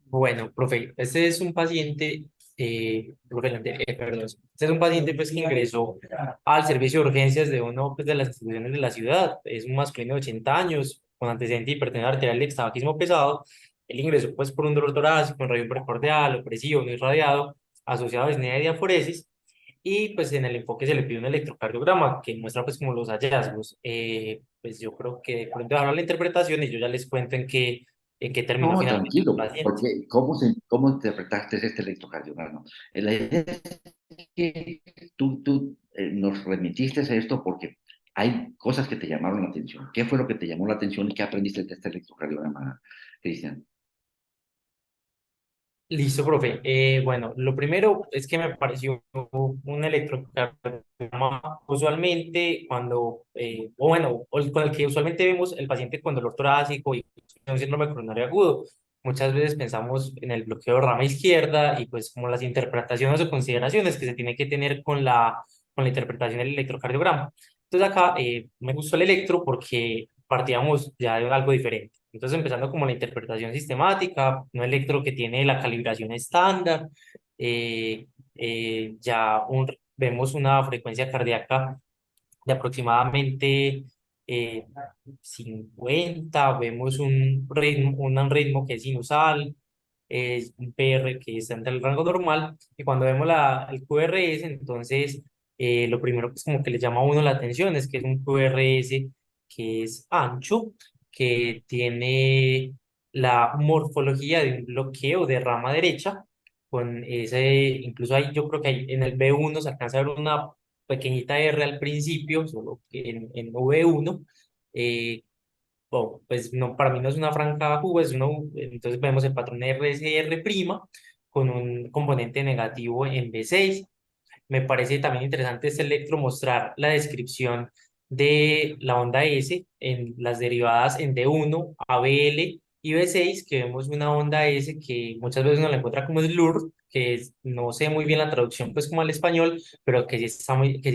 Bueno, profe, este es un paciente, perdón, este es un paciente pues que ingresó al servicio de urgencias de uno pues, de las instituciones de la ciudad. Es un masculino de 80 años con antecedente de hipertensión arterial y tabaquismo pesado. Él ingresó pues por un dolor torácico, un rayo precordial, opresivo, no irradiado, asociado a disnea de diaforesis. Y pues en el enfoque se le pide un electrocardiograma que muestra pues como los hallazgos. Pues yo creo que de pronto hablar la interpretación y yo ya les cuento en qué terminó No, finalmente el tranquilo, paciente. porque ¿cómo interpretaste este electrocardiograma? La idea es que tú nos remitiste a esto porque hay cosas que te llamaron la atención. ¿Qué fue lo que te llamó la atención y qué aprendiste de este electrocardiograma, Cristian? Listo, profe. Bueno, lo primero es que me pareció un electrocardiograma usualmente cuando, o bueno, o con el que usualmente vemos el paciente con dolor torácico y un síndrome coronario agudo. Muchas veces pensamos en el bloqueo de rama izquierda y pues como las interpretaciones o consideraciones que se tiene que tener con la interpretación del electrocardiograma. Entonces acá me gustó el electro porque partíamos ya de algo diferente. Entonces, empezando como la interpretación sistemática, un electro que tiene la calibración estándar, eh, vemos una frecuencia cardíaca de aproximadamente 50, vemos un ritmo que es sinusal, un PR que está entre el rango normal, y cuando vemos el QRS, entonces lo primero que es como que le llama a uno la atención es que es un QRS que es ancho, que tiene la morfología de un bloqueo de rama derecha, con incluso ahí yo creo que en el B1 se alcanza a ver una pequeñita R al principio, solo que en V1, eh, pues no, para mí no es una franca U, entonces vemos el patrón RSR' con un componente negativo en B6. Me parece también interesante este electro mostrar la descripción de la onda S en las derivadas en D1, ABL y B6, que vemos una onda S que muchas veces uno la encuentra como slur, no sé muy bien la traducción pues como al español, pero que ya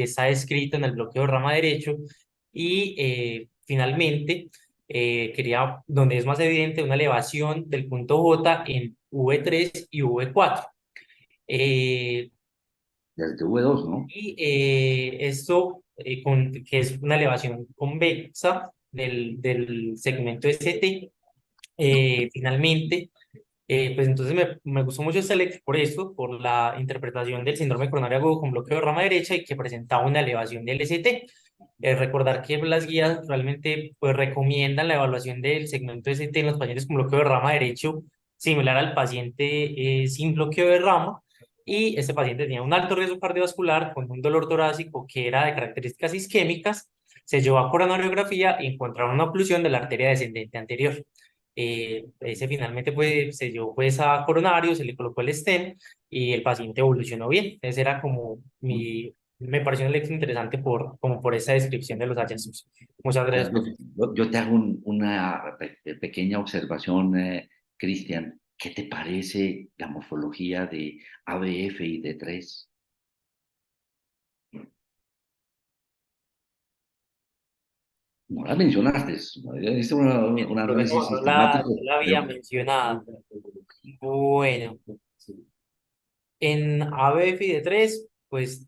está descrito en el bloqueo de rama derecho. Y finalmente, donde es más evidente, una elevación del punto J en V3 y V4. Eh, Desde V2, ¿no? y esto, que es una elevación convexa del segmento ST, finalmente, pues entonces me gustó mucho este electro por esto, por la interpretación del síndrome coronario agudo con bloqueo de rama derecha y que presentaba una elevación del ST. Recordar que las guías realmente pues, recomiendan la evaluación del segmento ST en los pacientes con bloqueo de rama derecho, similar al paciente sin bloqueo de rama. Y este paciente tenía un alto riesgo cardiovascular con un dolor torácico que era de características isquémicas. Se llevó a coronariografía y encontraron una oclusión de la arteria descendente anterior. Ese finalmente se llevó pues a coronario, se le colocó el stent y el paciente evolucionó bien. Ese era como me pareció un lección interesante como por esa descripción de los hallazgos. Muchas gracias, Yo, profe. yo te hago una pequeña observación, Cristian. ¿Qué te parece la morfología de ABF y D3? No la mencionaste, ¿no? Hiciste un Profe, análisis no, no sistemático, la había pero mencionado. Bueno, en ABF y D3, pues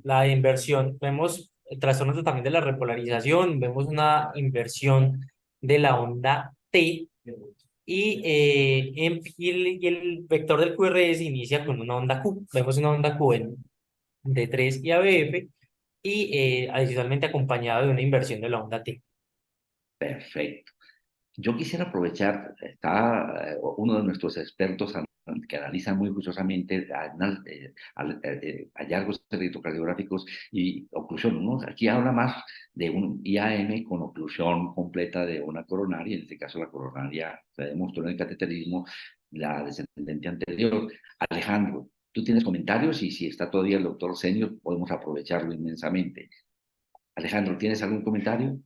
la inversión, vemos trastornos también de la repolarización, vemos una inversión de la onda T y el vector del QRS inicia con una onda Q. Vemos una onda Q en D3 y ABF y adicionalmente acompañado de una inversión de la onda T. perfecto. Yo quisiera aprovechar, está uno de nuestros expertos que analiza muy juiciosamente hallazgos electrocardiográficos y oclusión, ¿no? Aquí habla más de un IAM con oclusión completa de una coronaria, en este caso la coronaria se demostró en el cateterismo, la descendente anterior. Alejandro, tú tienes comentarios y si está todavía el doctor Senior, podemos aprovecharlo inmensamente. Alejandro, ¿tienes algún comentario?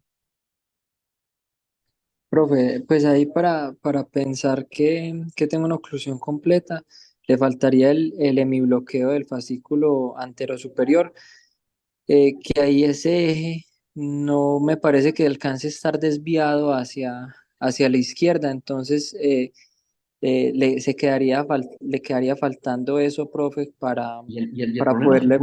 Profe, pues ahí para pensar que tengo una oclusión completa, le faltaría el hemibloqueo del fascículo anterosuperior, que ahí ese eje no me parece que alcance a estar desviado hacia la izquierda, entonces le quedaría faltando eso, profe, Y el para problema, poderle...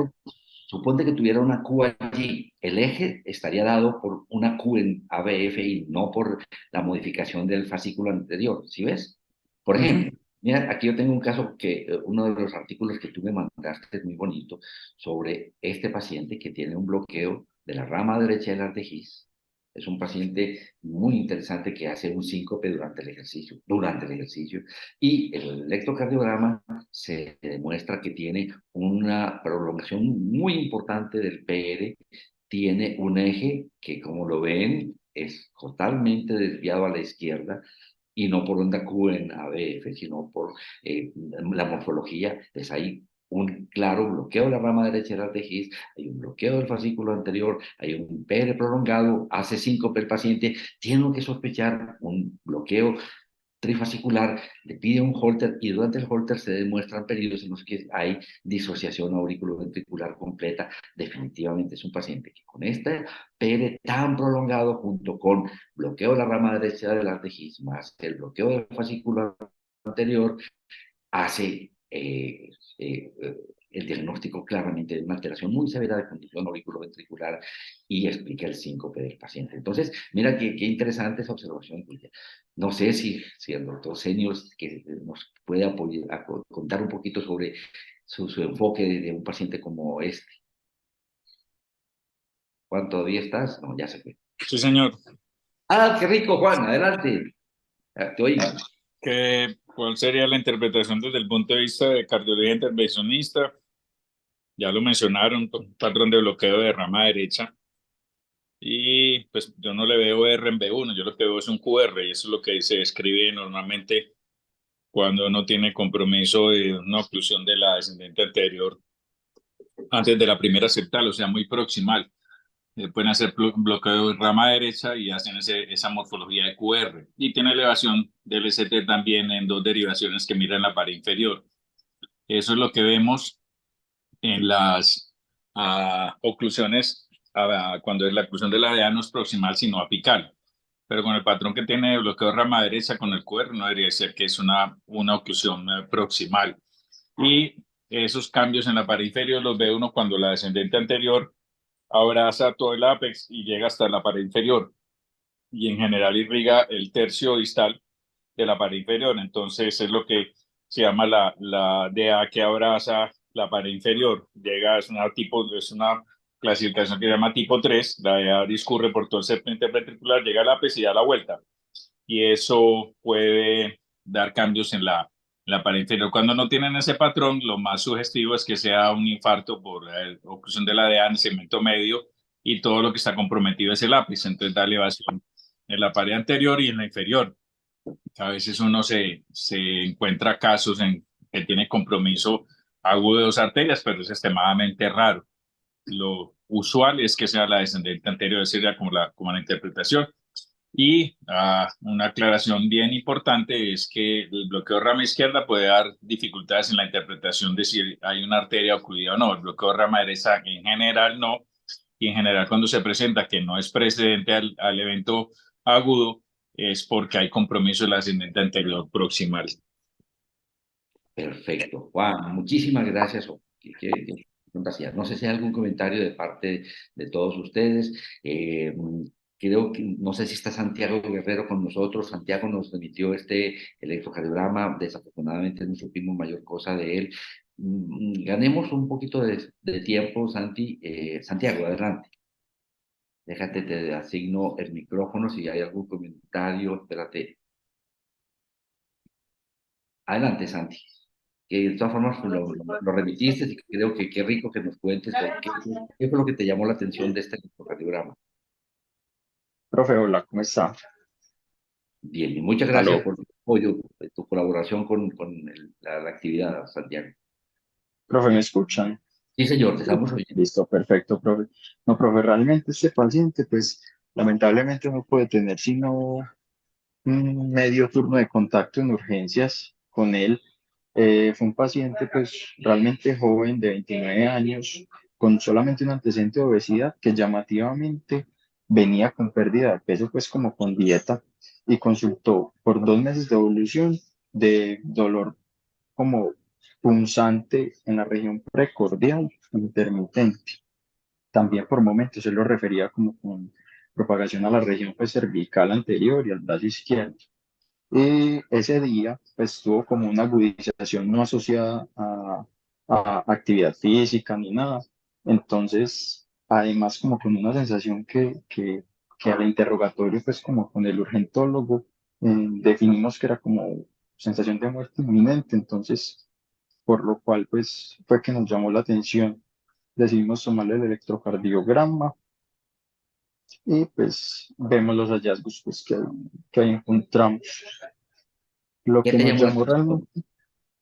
suponte que tuviera una Q allí. El eje estaría dado por una Q en ABF y no por la modificación del fascículo anterior. ¿Sí ves? Por Ujú. ejemplo, mira, aquí yo tengo un caso que uno de los artículos que tú me mandaste es muy bonito sobre este paciente que tiene un bloqueo de la rama derecha del arteris. Es un paciente muy interesante que hace un síncope durante el ejercicio, y el electrocardiograma se demuestra que tiene una prolongación muy importante del PR, tiene un eje que, como lo ven, es totalmente desviado a la izquierda, y no por onda Q en ABF, sino por la morfología. Entonces hay un claro bloqueo de la rama derecha de la tejiz, hay un bloqueo del fascículo anterior, hay un PR prolongado, hace síncope el paciente, tiene que sospechar un bloqueo trifascicular, le pide un Holter y durante el Holter se demuestran periodos en los que hay disociación auriculoventricular completa. Definitivamente es un paciente que con este PR tan prolongado junto con bloqueo de la rama derecha del arteris más el bloqueo del fascículo anterior hace el diagnóstico claramente de una alteración muy severa de condición auriculoventricular y explica el síncope del paciente. Entonces, mira qué interesante esa observación tuya. No sé si el doctor Seniors que nos puede apoyar, contar un poquito sobre su enfoque de un paciente como este. Juan, ¿todavía estás? No, ya se fue. Sí, señor. Ah, qué rico, Juan, adelante. Te oímos. ¿Cuál sería la interpretación desde el punto de vista de cardiología intervencionista? Ya lo mencionaron, un patrón de bloqueo de rama derecha. Y pues yo no le veo R en B1, yo lo que veo es un QR y eso es lo que se escribe normalmente cuando no tiene compromiso de una oclusión de la descendente anterior antes de la primera septal, o sea, muy proximal. Pueden hacer bloqueo de rama derecha y hacen esa morfología de QR. Y tiene elevación del ST también en dos derivaciones que miran la pared inferior. Eso es lo que vemos en las oclusiones, cuando es la oclusión de la DEA no es proximal, sino apical. Pero con el patrón que tiene de bloqueo de rama derecha con el QR no debería ser que es una oclusión proximal. Y esos cambios en la pared inferior los ve uno cuando la descendente anterior abraza todo el ápex y llega hasta la pared inferior y en general irriga el tercio distal de la pared inferior. Entonces es lo que se llama la DA que abraza la pared inferior. Es una clasificación que se llama tipo 3. La DA discurre por todo el septo interventricular, llega al ápex y da la vuelta. Y eso puede dar cambios en la pared inferior. Cuando no tienen ese patrón, lo más sugestivo es que sea un infarto por oclusión de la DEA en el segmento medio y todo lo que está comprometido es el ápice. Entonces da elevación en la pared anterior y en la inferior. A veces uno se encuentra casos en que tiene compromiso agudo de dos arterias, pero es extremadamente raro. Lo usual es que sea la descendente anterior, sería como la interpretación. Y una aclaración bien importante es que el bloqueo de rama izquierda puede dar dificultades en la interpretación de si hay una arteria ocluida o no. El bloqueo de rama derecha en general no. Y en general cuando se presenta que no es precedente al evento agudo es porque hay compromiso de la ascendente anterior proximal. Perfecto. Juan, muchísimas gracias. Fantasía. No sé si hay algún comentario de parte de todos ustedes. Creo que, no sé si está Santiago Guerrero con nosotros. Santiago nos remitió este electrocardiograma. Desafortunadamente no supimos mayor cosa de él. Ganemos un poquito de tiempo, Santi. Santiago, adelante. Déjate, te asigno el micrófono si hay algún comentario. Espérate. Adelante, Santi. Que de todas formas lo remitiste y creo que qué rico que nos cuentes qué fue lo que te llamó la atención de este electrocardiograma. Profe, hola, ¿cómo está? Bien, y muchas gracias Aló, por tu apoyo, tu colaboración con la actividad, Santiago. profe, ¿me escuchan? Sí, señor, te estamos oyendo. Listo, perfecto, profe. No, profe, realmente este paciente, pues, lamentablemente no puede tener sino un medio turno de contacto en urgencias con él. Fue un paciente, pues, realmente joven, de 29 años, con solamente un antecedente de obesidad que llamativamente venía con pérdida de peso, pues, como con dieta, y consultó por 2 meses de evolución de dolor como punzante en la región precordial intermitente. También por momentos se lo refería como con propagación a la región pues, cervical anterior y al brazo izquierdo. Y ese día pues tuvo como una agudización no asociada a actividad física ni nada. Entonces, además como con una sensación que al interrogatorio pues como con el urgentólogo definimos que era como sensación de muerte inminente. Entonces, por lo cual pues fue que nos llamó la atención. Decidimos tomarle el electrocardiograma y pues vemos los hallazgos pues, que ahí encontramos. Lo ¿Qué que te nos llamó la llamó atención? realmente,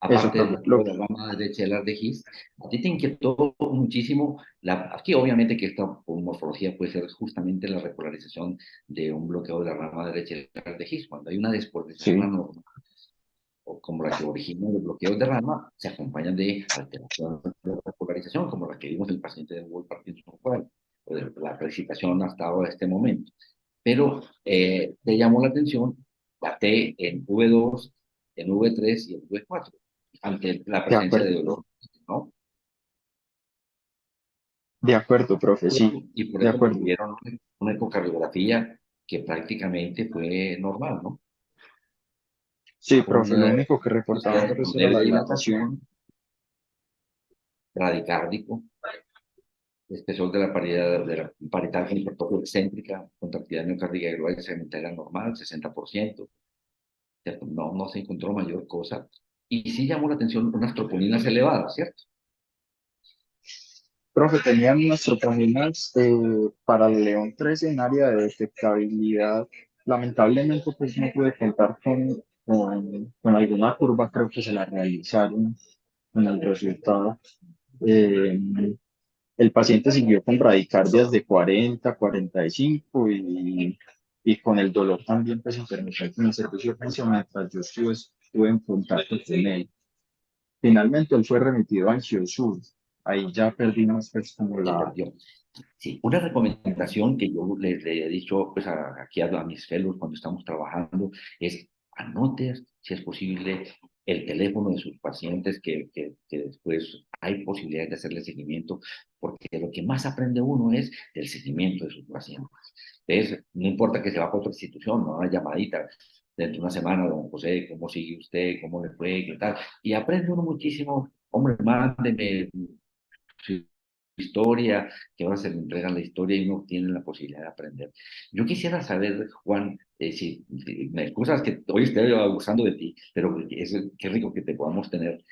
eso, Aparte del profe, bloqueo de la rama derecha del haz de Higgs, a ti te inquietó muchísimo, aquí obviamente que esta morfología puede ser justamente la repolarización de un bloqueo de la rama derecha del haz de Higgs. Cuando hay una despolarización sí, anormal, o como la que origina los bloqueos de rama, se acompañan de alteraciones de repolarización, como la que vimos en el paciente de Wolff-Parkinson, o de la precipitación hasta ahora, este momento. Pero te llamó la atención la T en V2, en V3 y en V4, ante la de presencia de acuerdo, dolor, ¿no? de acuerdo, profe, sí, Y por de eso acuerdo. tuvieron una ecocardiografía que prácticamente fue normal, ¿no? Sí, profe, lo Una único que reportaban búsqueda pues con era leve la dilatación. dilatación, bradicárdico, espesor de la paridad, de la parietal con hipertrofia excéntrica, contractilidad miocárdica global segmentaria normal, 60%. No se encontró mayor cosa. Y sí llamó la atención unas troponinas elevadas, ¿cierto? Profe, tenían unas troponinas para el León 13 en área de detectabilidad. Lamentablemente, pues no pude contar con alguna curva, creo que se la realizaron en el resultado. Eh, el paciente siguió con bradicardias de 40, 45 y con el dolor también pues intermitente en el servicio de atención mientras yo estuve en contacto con él. Finalmente él fue remitido a Angiosur. Ahí ya perdimos pues como Se la... perdió. Sí, una recomendación que yo le he dicho pues, aquí a mis fellows cuando estamos trabajando es anote, si es posible, el teléfono de sus pacientes que después hay posibilidad de hacerle seguimiento, porque lo que más aprende uno es del seguimiento de sus pacientes. Entonces, no importa que se va a otra institución, no una llamadita dentro de una semana, don José, ¿cómo sigue usted? ¿Cómo le fue? ¿Qué tal? Y aprende uno muchísimo. Hombre, mándeme su historia, que ahora se le entrega la historia y uno tiene la posibilidad de aprender. Yo quisiera saber, Juan, si me excusas que hoy estoy abusando de ti, pero qué rico que te podamos tener.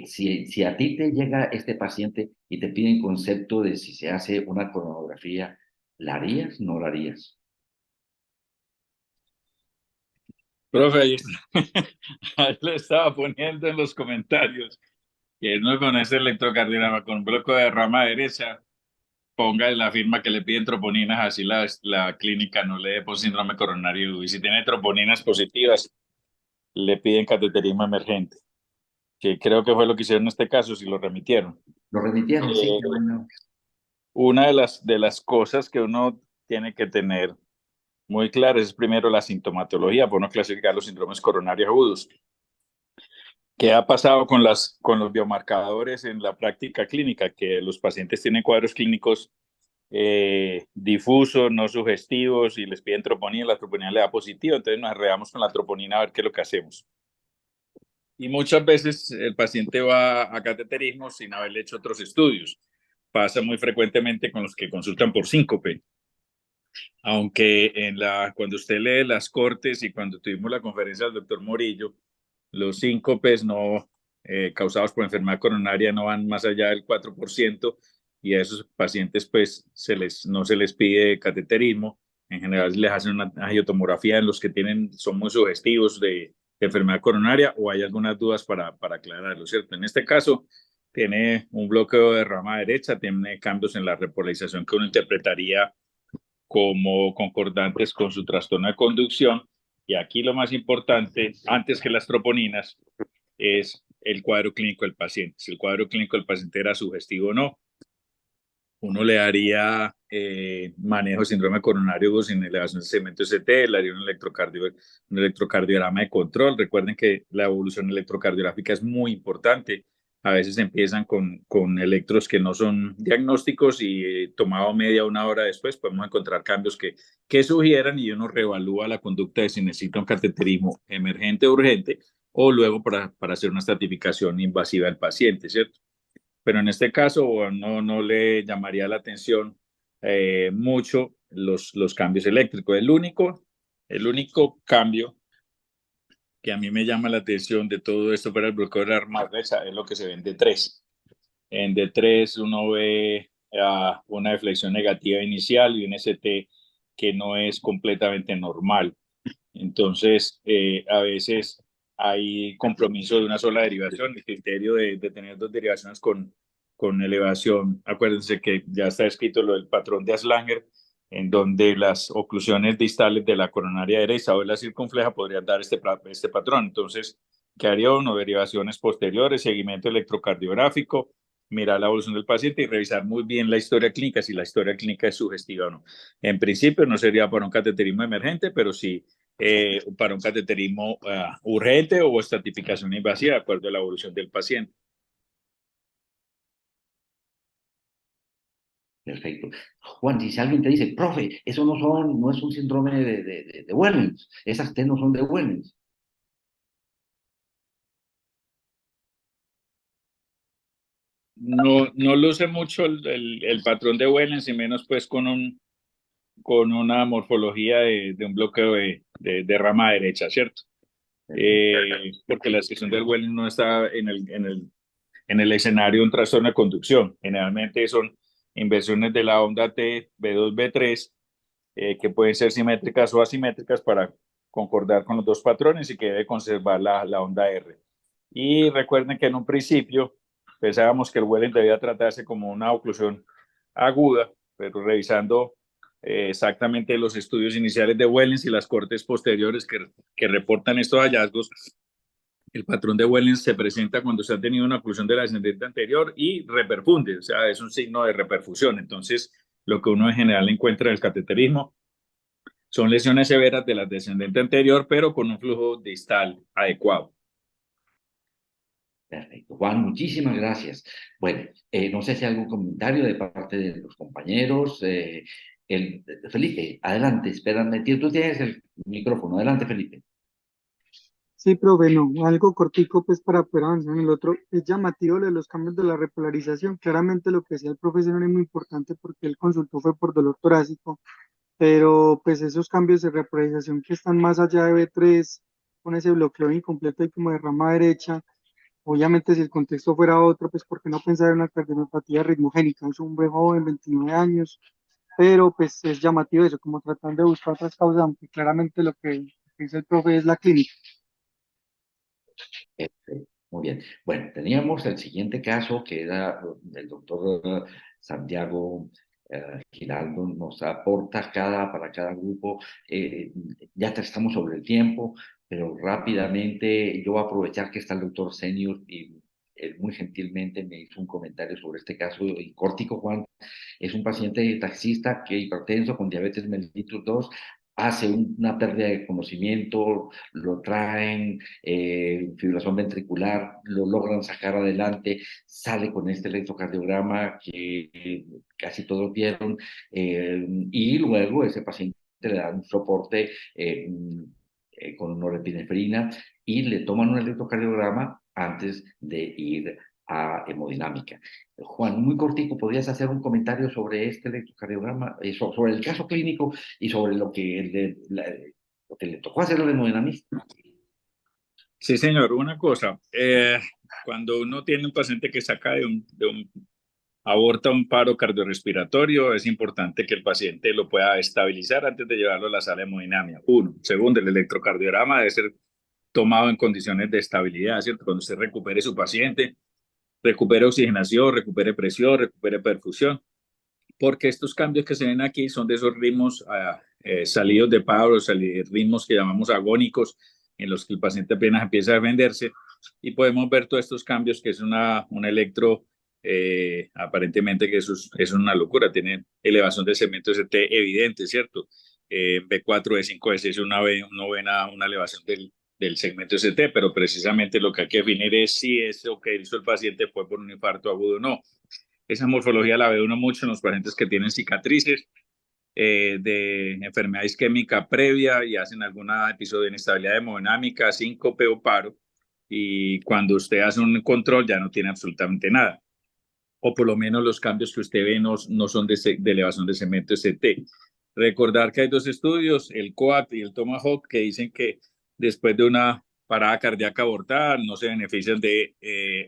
Si a ti te llega este paciente y te piden concepto de si se hace una coronografía, ¿la harías? ¿No la harías? Profe, ahí lo estaba poniendo en los comentarios, que no con ese electrocardiograma con bloqueo de rama derecha, ponga la firma que le piden troponinas, así la clínica no le dé por síndrome coronario. Y si tiene troponinas positivas, le piden cateterismo emergente, que creo que fue lo que hicieron en este caso, si lo remitieron. ¿Lo remitieron? Sí, Eh, qué bueno. una de las cosas que uno tiene que tener muy claras es primero la sintomatología, por no clasificar los síndromes coronarios agudos. ¿Qué ha pasado con los biomarcadores en la práctica clínica? Que los pacientes tienen cuadros clínicos difusos, no sugestivos, y les piden troponina, la troponina le da positivo, entonces nos arreglamos con la troponina a ver qué es lo que hacemos. Y muchas veces el paciente va a cateterismo sin haberle hecho otros estudios. Pasa muy frecuentemente con los que consultan por síncope. Aunque cuando usted lee las cortes y cuando tuvimos la conferencia del doctor Morillo, los síncopes no causados por enfermedad coronaria no van más allá del 4%, y a esos pacientes pues no se les pide cateterismo. En general les hacen una angiotomografía en los que son muy sugestivos de enfermedad coronaria, o hay algunas dudas para aclararlo, ¿cierto? En este caso tiene un bloqueo de rama derecha, tiene cambios en la repolarización que uno interpretaría como concordantes con su trastorno de conducción. Y aquí lo más importante, antes que las troponinas, es el cuadro clínico del paciente. Si el cuadro clínico del paciente era sugestivo o no, uno le haría manejo de síndrome coronario sin elevación de segmento CT, le haría un electrocardiograma de control. Recuerden que la evolución electrocardiográfica es muy importante. A veces empiezan con electros que no son diagnósticos, y tomado media una hora después podemos encontrar cambios que sugieran, y uno reevalúa la conducta de si necesita un cateterismo emergente o urgente, o luego para hacer una estratificación invasiva del paciente, ¿cierto? Pero en este caso no le llamaría la atención mucho los cambios eléctricos. El único cambio que a mí me llama la atención de todo esto para el bloqueo de la rama derecha es lo que se ve en D3. En D3 uno ve una deflexión negativa inicial y un ST que no es completamente normal. Entonces, a veces hay compromiso de una sola derivación, el criterio de tener dos derivaciones con elevación. Acuérdense que ya está escrito lo del patrón de Aslanger, en donde las oclusiones distales de la coronaria derecha o de la circunfleja podrían dar este patrón. Entonces, ¿qué haría uno? Derivaciones posteriores, seguimiento electrocardiográfico, mirar la evolución del paciente y revisar muy bien la historia clínica, si la historia clínica es sugestiva o no. En principio no sería para un cateterismo emergente, pero sí para un cateterismo urgente o estratificación invasiva, de acuerdo a la evolución del paciente. Perfecto. Juan, si alguien te dice, profe, eso no es un síndrome de Wellens, esas T no son de Wellens. No luce mucho el patrón de Wellens, y menos pues con una morfología de un bloqueo de rama derecha, ¿cierto? Porque la sección del Wellens no está en el escenario de un trastorno de conducción. Generalmente son inversiones de la onda T, B2, B3, que pueden ser simétricas o asimétricas para concordar con los dos patrones y que debe conservar la onda R. Y recuerden que en un principio pensábamos que el Wellens debía tratarse como una oclusión aguda, pero revisando exactamente los estudios iniciales de Wellens y las cortes posteriores que reportan estos hallazgos, el patrón de Wellens se presenta cuando se ha tenido una oclusión de la descendente anterior y reperfunde, o sea, es un signo de reperfusión. Entonces, lo que uno en general encuentra en el cateterismo son lesiones severas de la descendente anterior, pero con un flujo distal adecuado. Perfecto. Juan, muchísimas gracias. Bueno, no sé si hay algún comentario de parte de los compañeros. Felipe, adelante, espérame. Tú tienes el micrófono. Adelante, Felipe. Sí, profe, no, algo cortico pues para poder avanzar en el otro. Es llamativo lo de los cambios de la repolarización. Claramente lo que decía el profesor es muy importante porque él consultó fue por dolor torácico, pero pues esos cambios de repolarización que están más allá de B3, con ese bloqueo incompleto y como de rama derecha, obviamente si el contexto fuera otro, pues ¿por qué no pensar en una cardiomopatía ritmogénica? Es un hombre joven, 29 años, pero pues es llamativo eso, como tratando de buscar otras causas, aunque claramente lo que dice el profe es la clínica. Muy bien. Bueno, teníamos el siguiente caso que era el doctor Santiago Giraldo, nos aporta para cada grupo. Ya estamos sobre el tiempo, pero rápidamente yo voy a aprovechar que está el doctor Senior y él muy gentilmente me hizo un comentario sobre este caso córtico, Juan. Es un paciente taxista que hipertenso con diabetes mellitus 2 hace una pérdida de conocimiento, lo traen, fibrilación ventricular, lo logran sacar adelante, sale con este electrocardiograma que casi todos vieron, y luego ese paciente le dan un soporte con norepinefrina y le toman un electrocardiograma antes de ir a hemodinámica. Juan, muy cortico, ¿podrías hacer un comentario sobre este electrocardiograma, sobre el caso clínico y sobre lo que le tocó hacer al hemodinamista? Sí, señor. Una cosa, cuando uno tiene un paciente que saca aborta un paro cardiorrespiratorio, es importante que el paciente lo pueda estabilizar antes de llevarlo a la sala de hemodinamia. Uno. Segundo, el electrocardiograma debe ser tomado en condiciones de estabilidad, ¿cierto? Cuando usted recupere su paciente, recupere oxigenación, recupere presión, recupere perfusión, porque estos cambios que se ven aquí son de esos ritmos salidos de paro, ritmos que llamamos agónicos, en los que el paciente apenas empieza a defenderse, y podemos ver todos estos cambios que es un electro, aparentemente que eso es una locura, tiene elevación del segmento ST evidente, ¿cierto? B4, B5, B6, una elevación del segmento ST, pero precisamente lo que hay que definir es si eso que hizo el paciente fue por un infarto agudo o no. Esa morfología la ve uno mucho en los pacientes que tienen cicatrices de enfermedad isquémica previa y hacen algún episodio de inestabilidad hemodinámica, síncope o paro, y cuando usted hace un control ya no tiene absolutamente nada, o por lo menos los cambios que usted ve no son de elevación de segmento ST. Recordar que hay dos estudios, el COAT y el Tomahawk, que dicen que después de una parada cardíaca abortada no se benefician de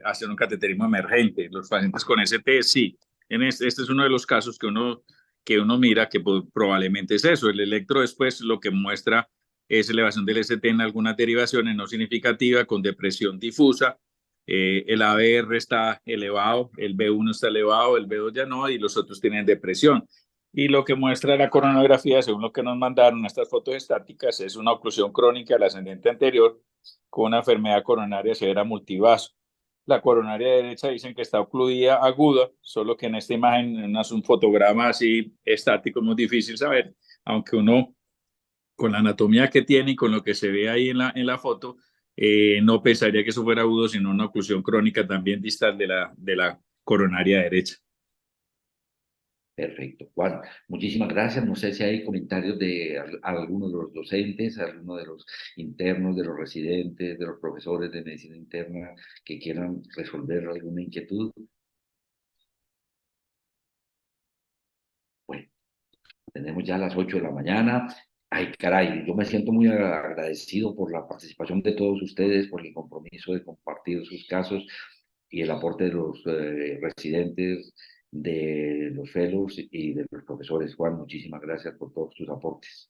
hacer un cateterismo emergente. Los pacientes con ST sí. Este es uno de los casos que uno mira que probablemente es eso. El electro después lo que muestra es elevación del ST en algunas derivaciones no significativa con depresión difusa. El ABR está elevado, el B1 está elevado, el B2 ya no, y los otros tienen depresión. Y lo que muestra la coronografía, según lo que nos mandaron estas fotos estáticas, es una oclusión crónica del ascendente anterior con una enfermedad coronaria severa multivaso. La coronaria derecha dicen que está ocluida aguda, solo que en esta imagen, no es un fotograma así estático, es muy difícil saber, aunque uno con la anatomía que tiene y con lo que se ve ahí en la foto, no pensaría que eso fuera agudo, sino una oclusión crónica también distal de la coronaria derecha. Perfecto. Juan, muchísimas gracias. No sé si hay comentarios de algunos de los docentes, algunos de los internos, de los residentes, de los profesores de medicina interna que quieran resolver alguna inquietud. Bueno, tenemos ya las 8 de la mañana. Ay, caray, yo me siento muy agradecido por la participación de todos ustedes, por el compromiso de compartir sus casos y el aporte de los residentes, de los fellows y de los profesores. Juan, muchísimas gracias por todos tus aportes.